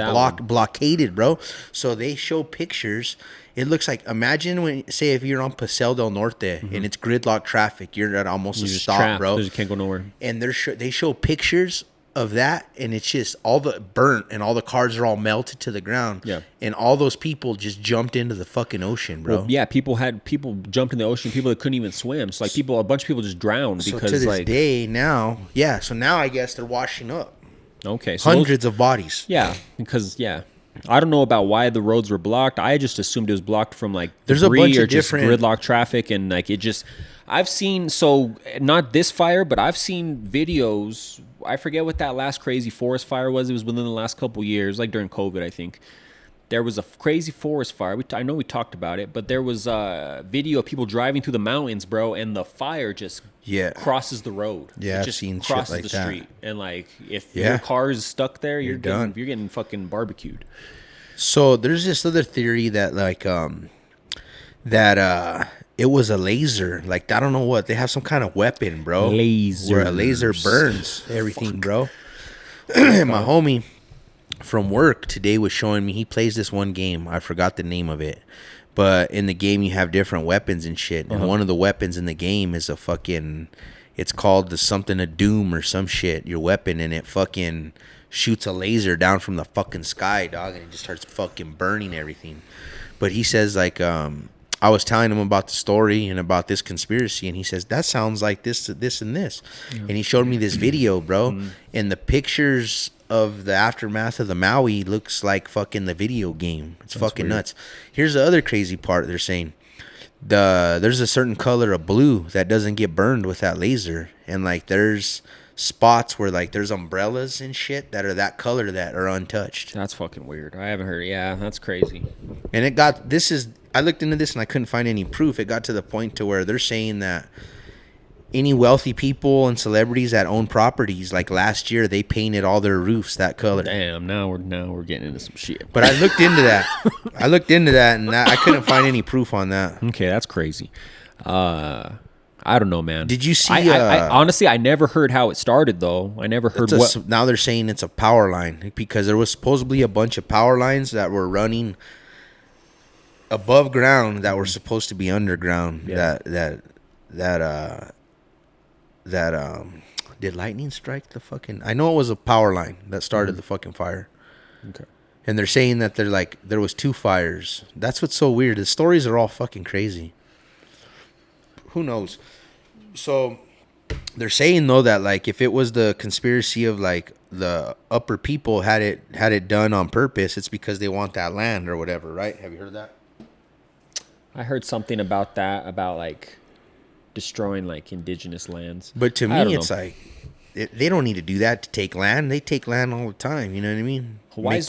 blockaded, bro. So they show pictures. It looks like, imagine when, say, if you're on Paseo del Norte and it's gridlock traffic, you're at almost a stop, trapped, bro. You can't go nowhere. And they show pictures of that, and it's just all the burnt, and all the cars are all melted to the ground. Yeah. And all those people just jumped into the fucking ocean, bro. Well, yeah, people jumped in the ocean. People that couldn't even swim. So like a bunch of people just drowned So because to this like day now, yeah. So now I guess they're washing up. Okay, so Hundreds of bodies. Yeah, because I don't know about why the roads were blocked. I just assumed it was blocked from like There's a debris bunch or of just different gridlock traffic, and like it just. I've seen, so not this fire, but I've seen videos. I forget what that last crazy forest fire was. It was within the last couple years, like during COVID, I think. There was a crazy forest fire. I know we talked about it, but there was a video of people driving through the mountains, bro, and the fire just crosses the road. Yeah, it just I've seen crosses shit like the that. street, and like if your car is stuck there, you're done. You're getting fucking barbecued. So there's this other theory that like it was a laser. Like I don't know what, they have some kind of weapon, bro. Where a laser burns everything, bro. My homie from work today was showing me, he plays this one game. I forgot the name of it. But in the game you have different weapons and shit. And one of the weapons in the game is a fucking, it's called the something of doom or some shit, your weapon, and it fucking shoots a laser down from the fucking sky, dog, and it just starts fucking burning everything. But he says like I was telling him about the story and about this conspiracy, and he says, that sounds like this, and this. Yeah. And he showed me this video, bro, and the pictures of the aftermath of the Maui looks like fucking the video game. It's fucking nuts. Here's the other crazy part they're saying. there's a certain color of blue that doesn't get burned with that laser, and like there's spots where like there's umbrellas and shit that are that color that are untouched. That's fucking weird. I haven't heard. Yeah, that's crazy. And I looked into this and I couldn't find any proof. It got to the point to where they're saying that any wealthy people and celebrities that own properties, like last year, they painted all their roofs that color. Damn, now we're getting into some shit. But I looked into that. And I couldn't find any proof on that. Okay, that's crazy. I don't know, man. Did you see? I honestly, I never heard how it started, though. I never heard what. Now they're saying it's a power line because there was supposedly a bunch of power lines that were running above ground that were supposed to be underground. Yeah. That did lightning strike the fucking? I know it was a power line that started the fucking fire. Okay. And they're saying that there was 2 fires. That's what's so weird. The stories are all fucking crazy. Who knows? So they're saying though that like if it was the conspiracy of like the upper people had it done on purpose, it's because they want that land or whatever, right? Have you heard that? I heard something about that, about like destroying like indigenous lands. But to me, it's like they don't need to do that to take land. They take land all the time. You know what I mean? Hawaii's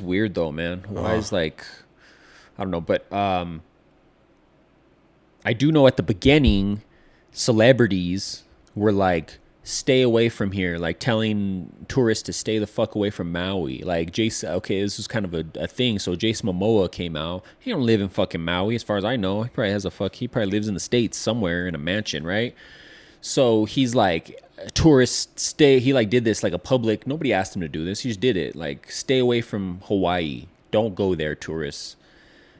weird though, man. Hawaii's like, I don't know, but I do know at the beginning, celebrities were like, stay away from here, like telling tourists to stay the fuck away from Maui. Like Jason, okay, this was kind of a thing. So Jason Momoa came out. He don't live in fucking Maui, as far as I know. He probably lives in the States somewhere in a mansion, right? So he's like, tourists stay. He like did this like a public. Nobody asked him to do this. He just did it. Like, stay away from Hawaii. Don't go there, tourists.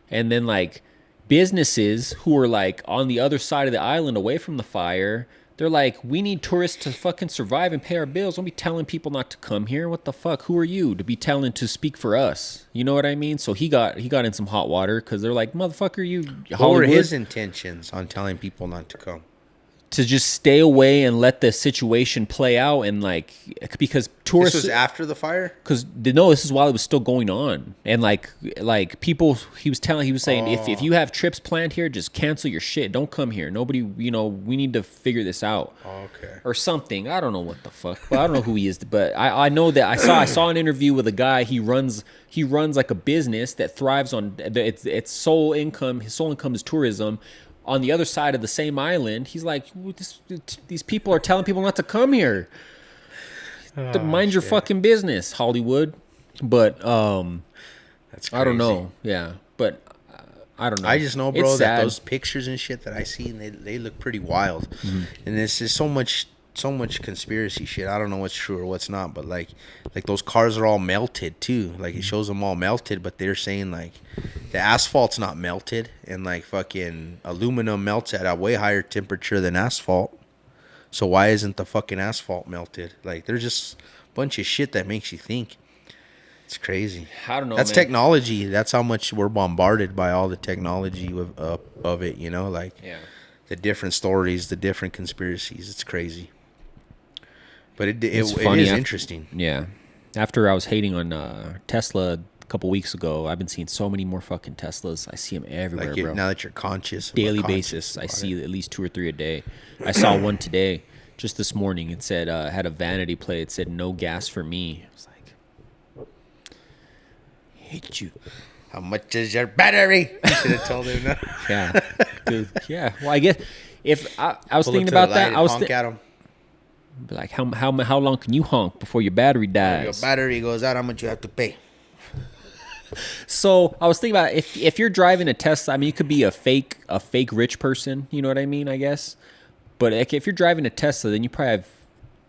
And then like businesses who are like on the other side of the island away from the fire, they're like, we need tourists to fucking survive and pay our bills. Don't be telling people not to come here. What the fuck? Who are you to be telling to speak for us? You know what I mean? So he got in some hot water because they're like, motherfucker, you Hollywood. What were his intentions on telling people not to come? To just stay away and let the situation play out, and like, because tourists. This was after the fire? Because no, this is while it was still going on, and like people, he was saying, if you have trips planned here, just cancel your shit. Don't come here. Nobody, we need to figure this out. Okay. Or something. I don't know what the fuck. Well, I don't know who he is, but I know that I saw an interview with a guy. He runs like a business that thrives on its sole income. His sole income is tourism. On the other side of the same island, he's like, these people are telling people not to come here. Mind your fucking business, Hollywood. But that's crazy. I don't know. Yeah, but I don't know. I just know, bro, that those pictures and shit that I see, they look pretty wild. Mm-hmm. And this is so much conspiracy shit. I don't know what's true or what's not, but like those cars are all melted too. Like it shows them all melted, but they're saying like the asphalt's not melted, and like fucking aluminum melts at a way higher temperature than asphalt. So why isn't the fucking asphalt melted? Like there's just a bunch of shit that makes you think. It's crazy. I don't know. That's technology. That's how much we're bombarded by all the technology of it. Like the different stories, the different conspiracies. It's crazy. But it is interesting. Yeah. After I was hating on Tesla a couple weeks ago, I've been seeing so many more fucking Teslas. I see them everywhere, bro. Now that you're conscious. Daily basis, I see at least 2 or 3 a day. I saw one today, just this morning. It said, had a vanity plate. It said, no gas for me. I was like, hate you. How much is your battery? You should have told him that. Yeah. Dude, yeah. Well, I guess if I was thinking about that, I was honk at him. Like, how long can you honk before your battery dies? When your battery goes out, how much you have to pay? So I was thinking about if you're driving a Tesla, I mean, you could be a fake rich person. You know what I mean? I guess. But if you're driving a Tesla, then you probably have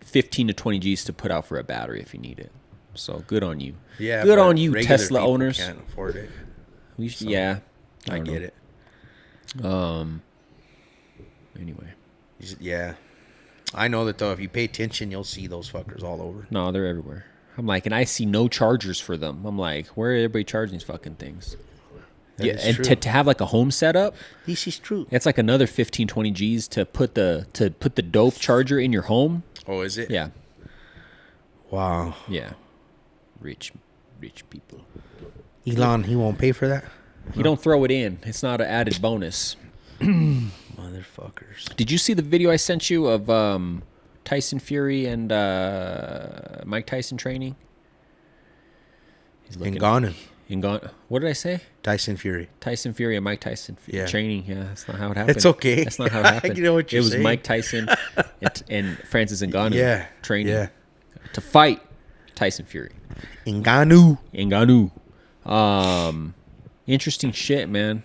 15 to 20 G's to put out for a battery if you need it. So good on you. Yeah. Good on you, Tesla owners. Can't afford it. Yeah. I get it. Anyway. Yeah. I know that though, if you pay attention, you'll see those fuckers all over. No, they're everywhere. I'm like, and I see no chargers for them. I'm like, where are everybody charging these fucking things? Yeah, and to have like a home setup, this is true. It's like another 15, 20 G's to put the dope charger in your home. Oh, is it? Yeah. Wow. Yeah. Rich people. Elon, he won't pay for that? He don't throw it in. It's not an added bonus. Motherfuckers. Did you see the video I sent you of Tyson Fury and Mike Tyson training? He's Ngannou. What did I say? Tyson Fury. Tyson Fury and Mike Tyson training. Yeah, that's not how it happened. It's okay. That's not how it happened. You know what you're saying. It was Mike Tyson and Francis Ngannou training to fight Tyson Fury. Ngannou. Interesting shit, man.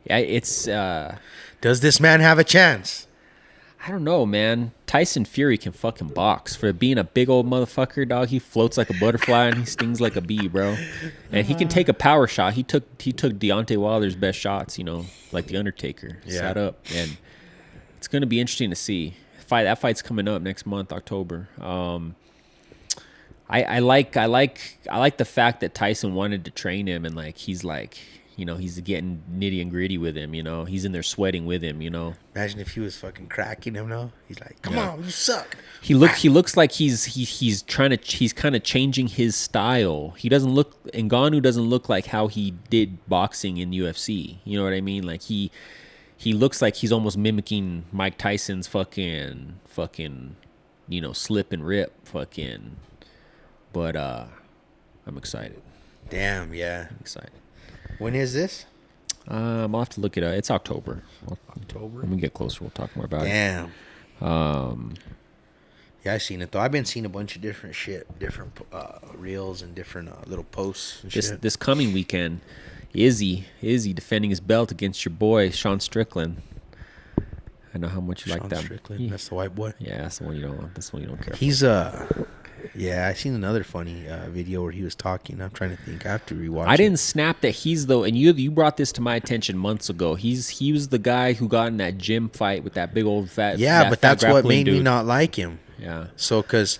Yeah, it's. Does this man have a chance? I don't know, man. Tyson Fury can fucking box. For being a big old motherfucker, dog, he floats like a butterfly and he stings like a bee, bro. And he can take a power shot. He took Deontay Wilder's best shots, you know, like the Undertaker. Sat up, and it's gonna be interesting to see. That fight's coming up next month, October. I like the fact that Tyson wanted to train him, and like he's like, you know, he's getting nitty and gritty with him, you know. He's in there sweating with him, you know. Imagine if he was fucking cracking him now. He's like, come on, you suck. He looks like he's kind of changing his style. Ngannou doesn't look like how he did boxing in UFC. You know what I mean? Like he looks like he's almost mimicking Mike Tyson's fucking, you know, slip and rip fucking. But I'm excited. Damn, yeah. I'm excited. When is this? I'll have to look it up. It's October. October? When we get closer, we'll talk more about it. Damn. Yeah, I seen it though. I've been seeing a bunch of different shit, different reels and different little posts and shit. This coming weekend, Izzy defending his belt against your boy Sean Strickland. I know how much you like that. Strickland, that's the white boy. Yeah, that's the one you don't want. That's the one you don't care. He's yeah, I seen another funny video where he was talking. I'm trying to think. I have to rewatch. I didn't snap that he's though, and you brought this to my attention months ago. He was the guy who got in that gym fight with that big old fat. Yeah, but that's what made me not like him. Yeah. So, cause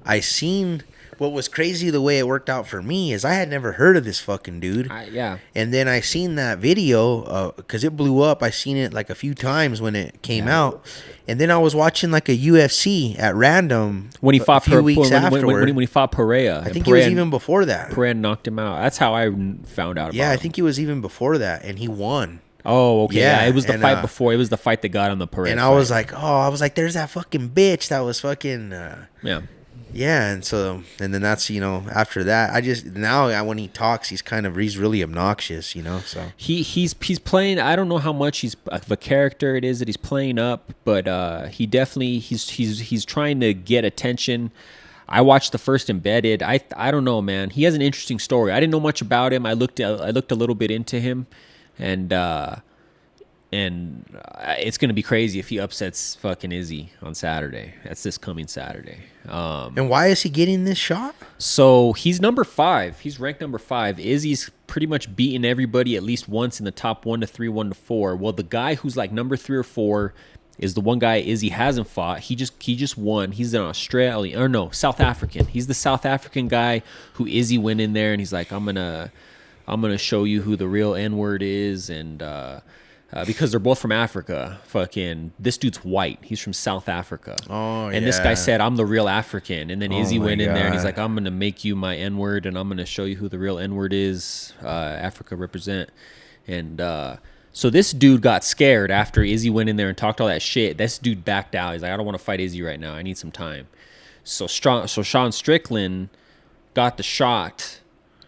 I seen what was crazy the way it worked out for me is I had never heard of this fucking dude. Yeah. And then I seen that video because it blew up. I seen it like a few times when it came out. And then I was watching like a UFC at random when he fought a few weeks afterward. When he fought Pereira. I think it was even before that. Pereira knocked him out. That's how I found out about him. I think it was even before that. And he won. Oh, okay. Yeah, it was the fight before. It was the fight that got on the Pereira. And I was like, there's that fucking bitch that was fucking. Yeah, and then that's, you know, after that, when he talks, he's really obnoxious, you know. So he's playing. I don't know how much he's of a character it is that he's playing up, but he definitely he's trying to get attention. I watched the first Embedded. I don't know, man. He has an interesting story. I didn't know much about him. I looked a little bit into him, and it's gonna be crazy if he upsets fucking Izzy on Saturday. That's this coming Saturday. And why is he getting this shot? So he's number 5. He's ranked number 5. Izzy's pretty much beaten everybody at least once in the top 1 to 3, 1 to 4. Well, the guy who's like number 3 or 4 is the one guy Izzy hasn't fought. He just won. He's an South African. He's the South African guy who Izzy went in there and he's like, I'm gonna show you who the real N-word is, and because they're both from Africa. Fucking this dude's white. He's from South Africa. Oh, and this guy said, I'm the real African. And then Izzy went in there and he's like, I'm going to make you my N-word and I'm going to show you who the real N-word is. Africa represent. And so this dude got scared after Izzy went in there and talked all that shit. This dude backed out. He's like, I don't want to fight Izzy right now. I need some time. So Sean Strickland got the shot,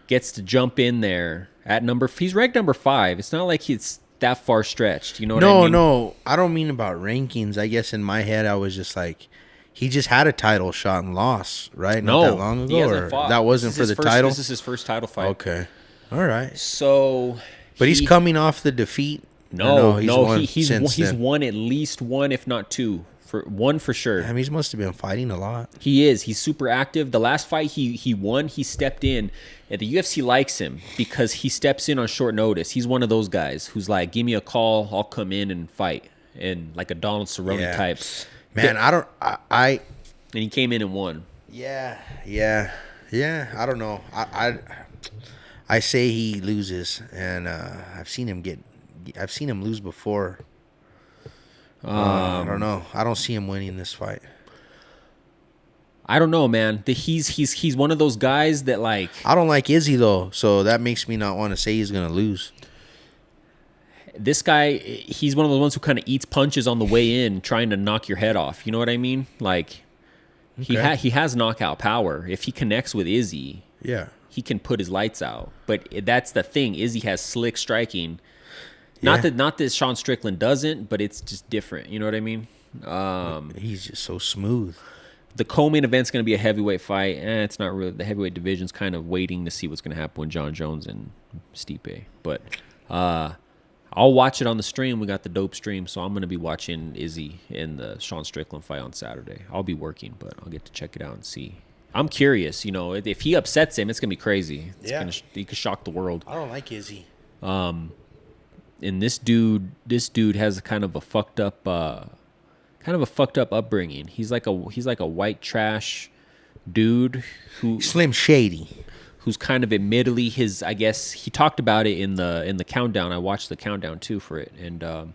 gets to jump in there at he's ranked number 5. It's not like he's that far stretched, you know what I mean? No, I don't mean about rankings. I guess in my head I was just like, he just had a title shot and lost, right? Not that long ago, he hasn't fought. That wasn't for the title. This is his first title fight. Okay, all right. So, but he's coming off the defeat. He's won at least 1, if not 2. For sure. I mean, he must have been fighting a lot. He is. He's super active. The last fight he won, he stepped in. And the UFC likes him because he steps in on short notice. He's one of those guys who's like, give me a call, I'll come in and fight. And like a Donald Cerrone type. Man, and he came in and won. Yeah. I don't know. I say he loses, and I've seen him lose before. I don't know. I don't see him winning this fight. I don't know, man. He's one of those guys that like. I don't like Izzy though, so that makes me not want to say he's gonna lose. This guy, he's one of the ones who kind of eats punches on the way in, trying to knock your head off. You know what I mean? Like, he has knockout power. If he connects with Izzy, yeah, he can put his lights out. But that's the thing. Izzy has slick striking. Not that Sean Strickland doesn't, but it's just different. You know what I mean? He's just so smooth. The co-main event's going to be a heavyweight fight. It's not really. The heavyweight division's kind of waiting to see what's going to happen with John Jones and Stipe. But I'll watch it on the stream. We got the dope stream, so I'm going to be watching Izzy in the Sean Strickland fight on Saturday. I'll be working, but I'll get to check it out and see. I'm curious, if he upsets him, it's going to be crazy. He could shock the world. I don't like Izzy. And this dude has kind of a fucked up upbringing. He's like a white trash dude who Slim Shady. Who's kind of admittedly I guess he talked about it in the countdown. I watched the countdown too for it, and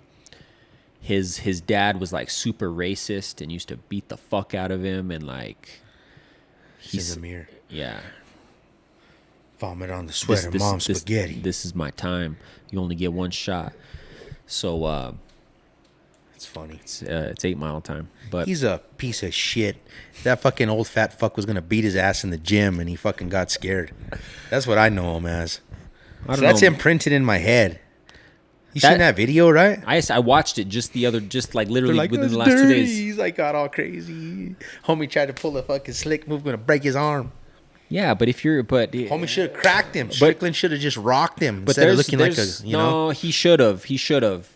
his dad was like super racist and used to beat the fuck out of him, and like he's in the mirror. Yeah. Vomit on the sweater, mom's spaghetti. This is my time. You only get one shot. So it's funny. It's 8 Mile time. But he's a piece of shit. That fucking old fat fuck was gonna beat his ass in the gym, and he fucking got scared. That's what I know him as. That's imprinted in my head. You seen that video, right? I watched it literally within the last 2 days. He's like got all crazy. Homie tried to pull a fucking slick move, gonna break his arm. Yeah, but homie should have cracked him. Strickland should have just rocked him instead of looking like No, he should have.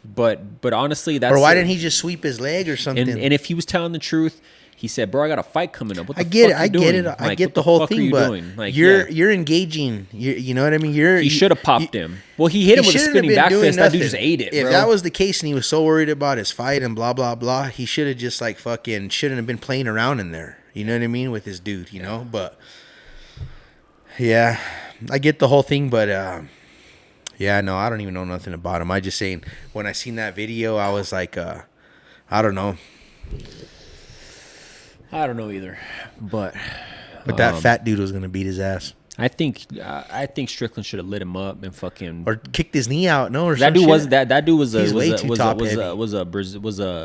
But honestly, that's. Or why didn't he just sweep his leg or something? And if he was telling the truth, he said, "Bro, I got a fight coming up." What the I get fuck it. I doing? get it. I get the whole thing, but you're engaging. You know what I mean? He should have popped him. Well, he hit him with a spinning back fist. That dude just ate it. If bro. that was the case, and he was so worried about his fight and blah blah blah, he should have just like fucking shouldn't have been playing around in there. You know what I mean with his dude. You know, but. Yeah, I get the whole thing, but yeah, no, I don't even know nothing about him. I just saying when I seen that video, I was like, I don't know. I don't know either, but that fat dude was gonna beat his ass. I think Strickland should have lit him up and fucking or kicked his knee out. No, or that dude was that dude was a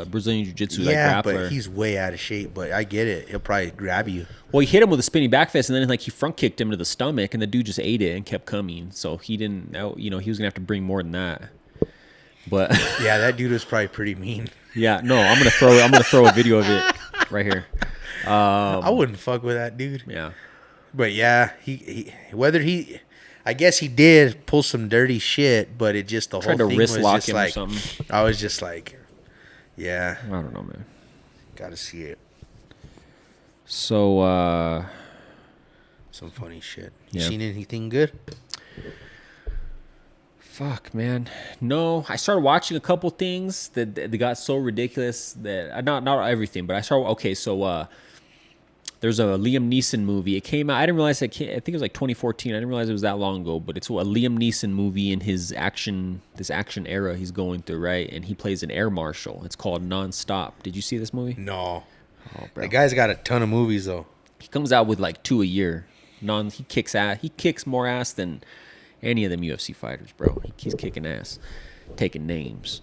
Brazilian jiu-jitsu yeah, grappler. But he's way out of shape. But I get it. He'll probably grab you. Well, he hit him with a spinning back fist, and then like he front kicked him to the stomach, and the dude just ate it and kept coming. So he didn't, he was gonna have to bring more than that. But yeah, that dude was probably pretty mean. Yeah, no, I'm gonna throw a video of it right here. I wouldn't fuck with that dude. Yeah. But yeah, I guess he did pull some dirty shit, but it just the whole thing was just like, I was just like, yeah. I don't know, man. Gotta see it. So, some funny shit. You seen anything good? Fuck, man. No, I started watching a couple things that got so ridiculous that not everything, but I started. Okay, so there's a Liam Neeson movie. It came out. I didn't realize I think it was like 2014. I didn't realize it was that long ago. But it's a Liam Neeson movie in this action era he's going through, right? And he plays an air marshal. It's called Nonstop. Did you see this movie? No. Oh, bro. The guy's got a ton of movies though. He comes out with like 2 a year. He kicks ass. He kicks more ass than any of them UFC fighters, bro. He's kicking ass, taking names.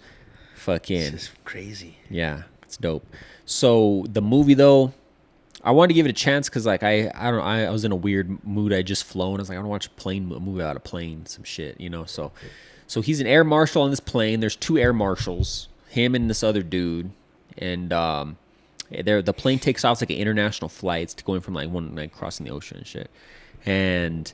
Fucking. This is crazy. Yeah, it's dope. So the movie though. I wanted to give it a chance because, like, I was in a weird mood. I just flown. I was like, I want to watch a movie about a plane, some shit, So he's an air marshal on this plane. There's 2 air marshals, him and this other dude, and the plane takes off. It's like an international flight. It's going from crossing the ocean and shit, and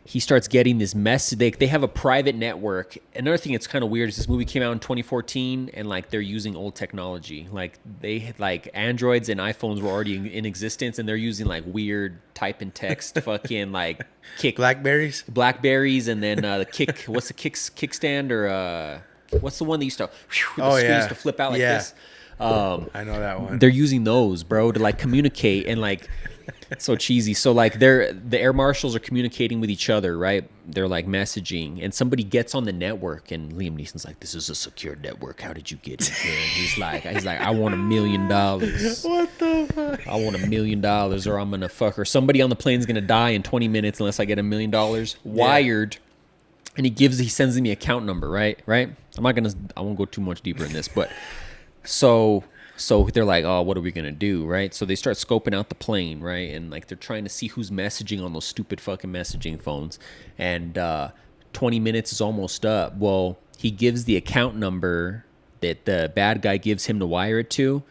he starts getting this message. They have a private network. Another thing that's kind of weird is this movie came out in 2014, and like they're using old technology. Like Androids and iPhones were already in existence, and they're using like weird type and text, fucking like Blackberries, and then the kick. What's the kickstand or what's the one that used to? The screen used to flip out like this. I know that one. They're using those, bro, to like communicate and like. So cheesy. So like the air marshals are communicating with each other, right? They're like messaging, and somebody gets on the network, and Liam Neeson's like, "This is a secure network. How did you get in here?" And he's like, "I want $1 million. What the fuck? I want $1 million, or I'm gonna fuck her. Somebody on the plane's gonna die in 20 minutes unless I get $1 million wired." and he sends me account number, right? I won't go too much deeper in this, but so they're like, oh, what are we gonna do, right? So they start scoping out the plane, right? And like they're trying to see who's messaging on those stupid fucking messaging phones. And 20 minutes is almost up. Well, he gives the account number that the bad guy gives him to wire it to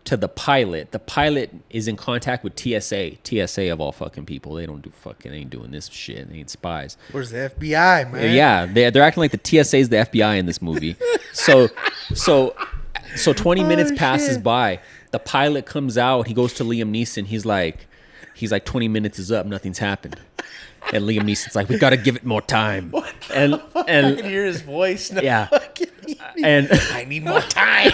the pilot. The pilot is in contact with TSA. TSA of all fucking people. They ain't doing this shit. They ain't spies. Where's the FBI, man? Yeah, they're acting like the TSA is the FBI in this movie. So 20 minutes passes by. The pilot comes out. He goes to Liam Neeson. He's like 20 minutes is up. Nothing's happened. And Liam Neeson's like, we got to give it more time. And I can hear his voice now. Yeah. And I need more time.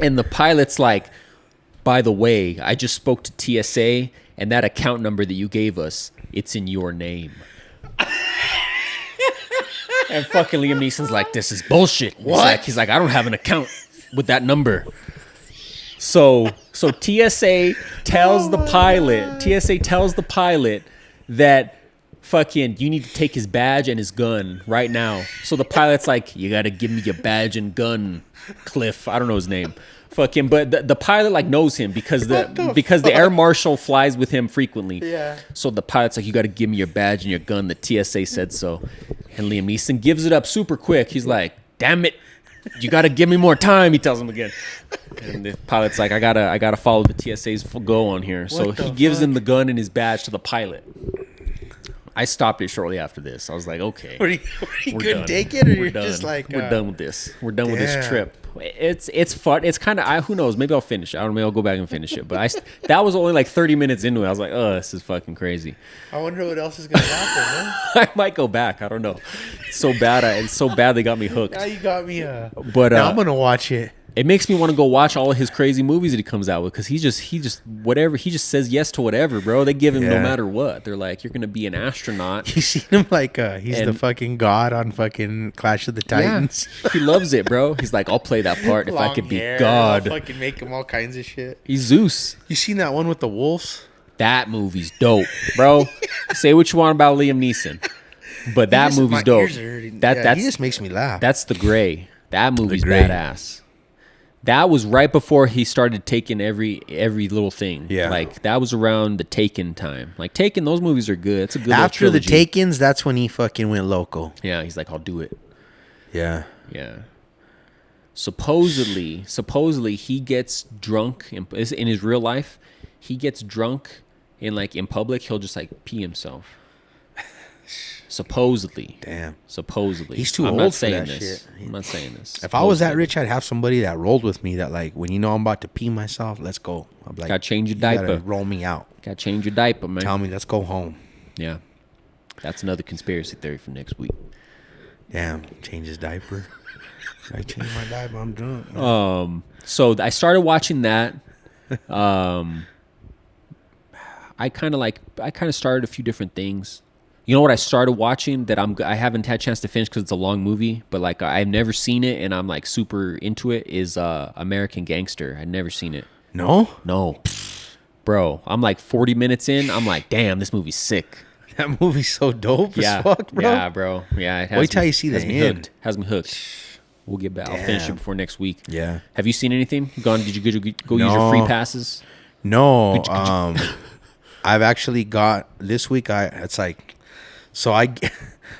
And the pilot's like, by the way, I just spoke to TSA, and that account number that you gave us, it's in your name. And fucking Liam Neeson's like, this is bullshit. What? He's like, I don't have an account with that number. So TSA tells the pilot that fucking you need to take his badge and his gun right now. So the pilot's like, you got to give me your badge and gun, Cliff. I don't know his name. Fucking, but the pilot like knows him because the air marshal flies with him frequently. Yeah. So the pilot's like, you got to give me your badge and your gun. The TSA said so. And Liam Neeson gives it up super quick. He's like, damn it. You got to give me more time, he tells him again. And the pilot's like, I gotta follow the TSA's go on here. So he gives him the gun and his badge to the pilot. I stopped it shortly after this. I was like, okay. You couldn't take it, or you're done. just like... we're done with this. We're done with this trip. It's fun. It's kind of, who knows, maybe I'll finish it. I don't know, maybe I'll go back and finish it. But that was only like 30 minutes into it. I was like, oh, this is fucking crazy. I wonder what else is going to happen, man. I might go back. I don't know. It's so bad. It's so bad they got me hooked. Now you got me... But now I'm going to watch it. It makes me want to go watch all of his crazy movies that he comes out with, because he just whatever, he just says yes to whatever, bro. They give him no matter what. They're like, you're gonna be an astronaut. You seen him like he's the fucking god on fucking Clash of the Titans. Yeah, he loves it, bro. He's like, I'll play that part if I could be God. I'll fucking make him all kinds of shit. He's Zeus. You seen that one with the wolves? That movie's dope, bro. Say what you want about Liam Neeson, but that movie's dope. He just makes me laugh. That's The Gray. That movie's badass. That was right before he started taking every little thing. Yeah. Like, that was around the Taken time. Like, Taken, those movies are good. It's a good After the Takens, that's when he fucking went loco. Yeah, he's like, I'll do it. Yeah. Yeah. Supposedly, he gets drunk in his real life. He gets drunk in public. He'll just, like, pee himself. Supposedly. Damn. Supposedly. He's too old for that shit. I'm not saying this. If I was that rich, I'd have somebody that rolled with me that, like, when you know I'm about to pee myself, let's go. I'm like, gotta change your diaper. Gotta roll me out. Gotta change your diaper, man. Tell me, let's go home. Yeah. That's another conspiracy theory for next week. Damn. Change his diaper. I change my diaper. I'm drunk. Man. So I started watching that. I kind of started a few different things. You know what I started watching that I haven't had a chance to finish because it's a long movie, but like I've never seen it and I'm like super into it, is American Gangster. I'd never seen it. No. Bro, I'm like 40 minutes in. I'm like, damn, this movie's sick. That movie's so dope as fuck, bro. Yeah, bro. Yeah, it has wait till you see the end. Has me hooked. We'll get back. Damn. I'll finish it before next week. Yeah. Have you seen anything? Did you go use your free passes? No. I've actually got this week. So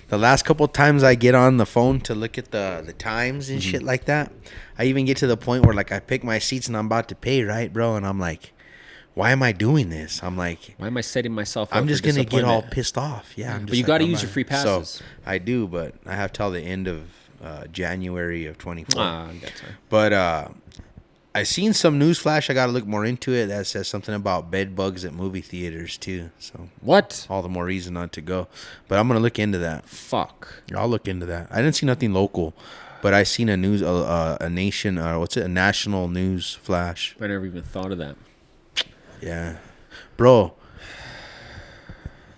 the last couple of times I get on the phone to look at the times and shit like that, I even get to the point where like I pick my seats and I'm about to pay, right, bro? And I'm like, why am I doing this? I'm like, why am I setting myself up? I'm just gonna get all pissed off. Yeah, but you got to use your free passes. So I do, but I have till the end of January of 24. That's right. But I seen some news flash. I got to look more into it. That says something about bed bugs at movie theaters too. So what? All the more reason not to go. But I'm gonna look into that. Fuck. I'll look into that. I didn't see nothing local, but I seen a national news flash. I never even thought of that. Yeah, bro.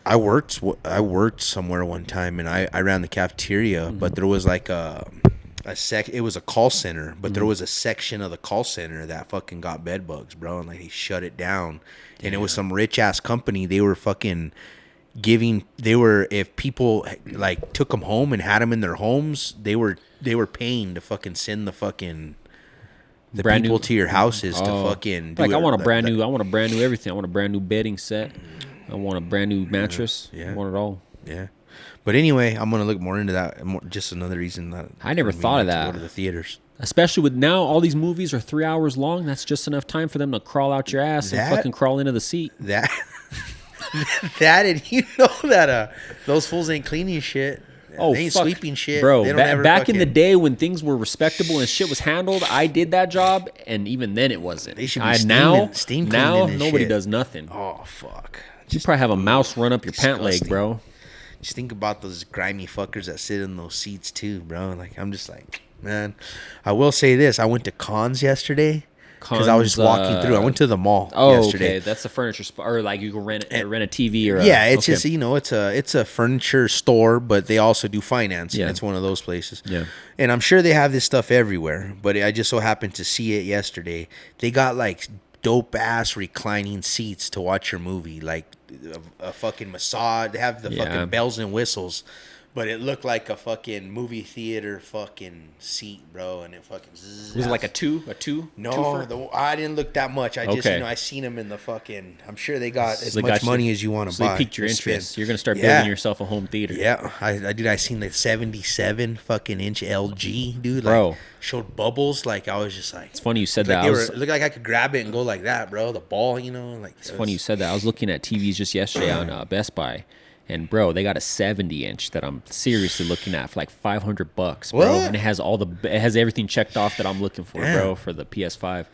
I worked somewhere one time and I ran the cafeteria, but there was like it was a call center, but there was a section of the call center that fucking got bed bugs, bro, and like he shut it down. Damn. And it was some rich ass company. They were fucking if people like took them home and had them in their homes, they were paying to fucking send the Brand people new. to your houses to Oh, fucking do like it. I want a brand new. I want a brand new everything. I want a brand new bedding set. I want a brand new mattress. Yeah. I want it all. Yeah. But anyway, I'm gonna look more into that. Just another reason that I never for me thought of not to that. go to the theaters. Especially with now all these movies are 3 hours long. That's just enough time for them to crawl out your ass and That- fucking crawl into the seat. That that and you know that those fools ain't cleaning shit. Oh, they ain't fuck. sweeping shit, Bro. They don't ever Back in the fucking- day when things were respectable and shit was handled, I did that job, and even then it wasn't. They should be steam now cleaning and nobody shit. does nothing. Oh fuck! You probably have a mouse run up your pant leg, disgusting. bro. Just think about those grimy fuckers that sit in those seats too, bro. Like I'm just like, man. I will say this: I went to cons yesterday because I was just walking through. I went to the mall yesterday. Okay, that's the furniture spot, or like you can rent a TV or Yeah, it's okay. just it's a furniture store, but they also do finance. Yeah. And it's one of those places. Yeah. And I'm sure they have this stuff everywhere, but I just so happened to see it yesterday. They got like dope ass reclining seats to watch your movie, like a fucking massage. They have the Yeah. fucking bells and whistles, but it looked like a fucking movie theater fucking seat, bro. And it fucking Was it like a two? no, twofer? I didn't look that much. I just, Okay. I seen them in the fucking. I'm sure they got as They much got you- money as you want to So buy. they piqued your to spend. interest. You're gonna start Yeah. building yourself a home theater. Yeah, I seen the 77 fucking inch LG, dude. Like, Bro. showed bubbles. Like I was just like, It's funny you said like that. it looked like I could grab it and go like that, bro. The ball, like. It's funny you said that. I was looking at TVs just yesterday on Best Buy, and bro, they got a 70 inch that I'm seriously looking at for like $500, bro. What? And it has everything checked off that I'm looking for, Damn. bro, for the PS5.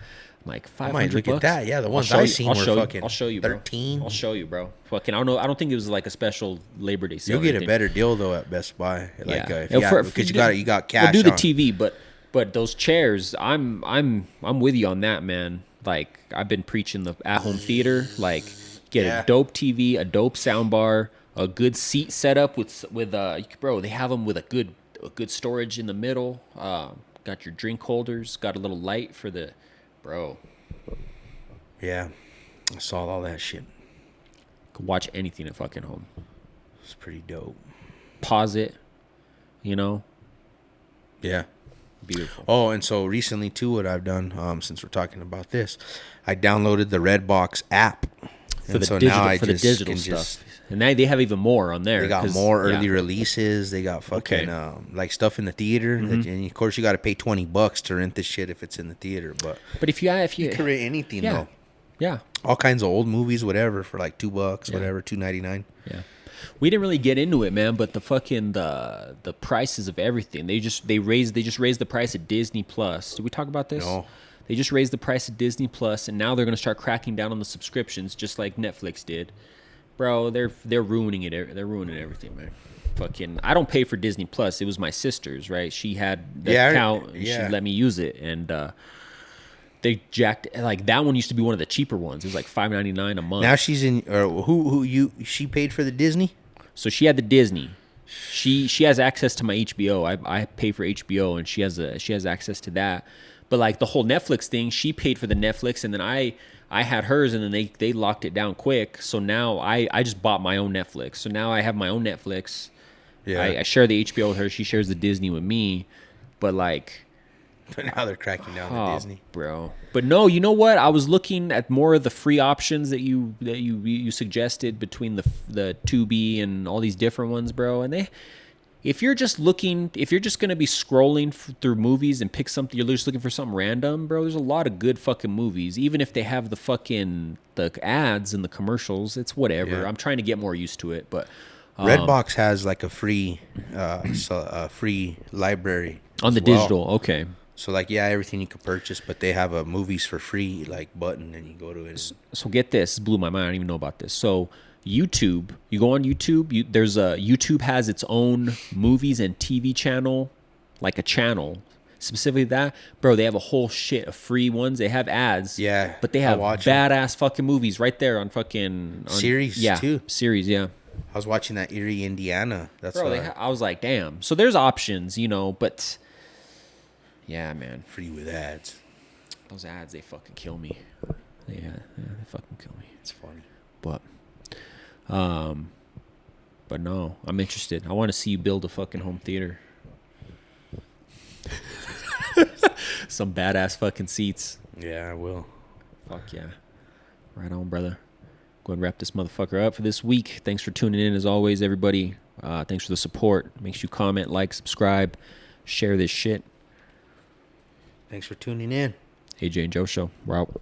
I'm like I $500. might look at that. Yeah, the ones I'll I show seen you. were fucking. I'll show you, bro. 13. I'll show you, bro. Fucking, I don't think it was like a special Labor Day sale. You'll or get a anything. better deal though at Best Buy. Like Yeah. because you got cash. We'll do the on. TV, but those chairs, I'm with you on that, man. Like I've been preaching the at home theater. Like get Yeah. a dope TV, a dope sound bar, a good seat setup with bro. They have them with a good storage in the middle. Got your drink holders. Got a little light for the bro. Yeah, I saw all that shit. Could watch anything at fucking home. It's pretty dope. Pause it. Yeah. Beautiful. Oh, and so recently too, what I've done, since we're talking about this, I downloaded the Redbox app For the digital stuff. And now they have even more on there. They got 'cause- more yeah. early releases. They got fucking Okay. like stuff in the theater. Mm-hmm. And of course, you got to pay $20 to rent this shit if it's in the theater. But But if you you can rent anything yeah. though. Yeah. All kinds of old movies, whatever, for like $2, whatever, $2.99. Yeah. We didn't really get into it, man, but the fucking the prices of everything. They just raised the price of Disney Plus. Did we talk about this? No. They just raised the price of Disney Plus, and now they're going to start cracking down on the subscriptions just like Netflix did. Bro, they're ruining it. They're ruining everything, man. Fucking I don't pay for Disney Plus. It was my sister's, right? She had the account and she let me use it, and they jacked like that one used to be one of the cheaper ones. It was like $5.99 a month. Now she's in. She paid for the Disney. So she had the Disney. She has access to my HBO. I pay for HBO, and she has access to that. But like the whole Netflix thing, she paid for the Netflix, and then I had hers, and then they locked it down quick. So now I just bought my own Netflix. So now I have my own Netflix. Yeah. I share the HBO with her. She shares the Disney with me. But like, But now they're cracking down on Disney. bro. But no, you know what? I was looking at more of the free options that you suggested between the Tubi and all these different ones, bro. And if you're just gonna be scrolling through movies and pick something, you're just looking for something random, bro. There's a lot of good fucking movies, even if they have the ads and the commercials. It's whatever. Yeah. I'm trying to get more used to it, but Redbox has like a free library on the as well. digital, okay. So like everything you can purchase, but they have a movies for free like button, and you go to it. So get this, this blew my mind. I didn't even know about this. So YouTube, you go on YouTube. YouTube has its own movies and TV channel, like a channel specifically that, bro. They have a whole shit of free ones. They have ads, Yeah, but they I have watch 'em. badass fucking movies right there on Series, yeah, too. Series, yeah. I was watching that Erie, Indiana. That's Bro, I was like, damn. So there's options, but yeah, man, free with ads. those ads they fucking kill me. Yeah, they fucking kill me. It's funny. But But no, I'm interested. I want to see you build a fucking home theater. Some badass fucking seats. Yeah, I will. Fuck yeah. Right on, brother. Go ahead and wrap this motherfucker up for this week. Thanks for tuning in as always, everybody. Thanks for the support. Make sure you comment, like, subscribe, share this shit. Thanks for tuning in. AJ and Joe Show. We're out.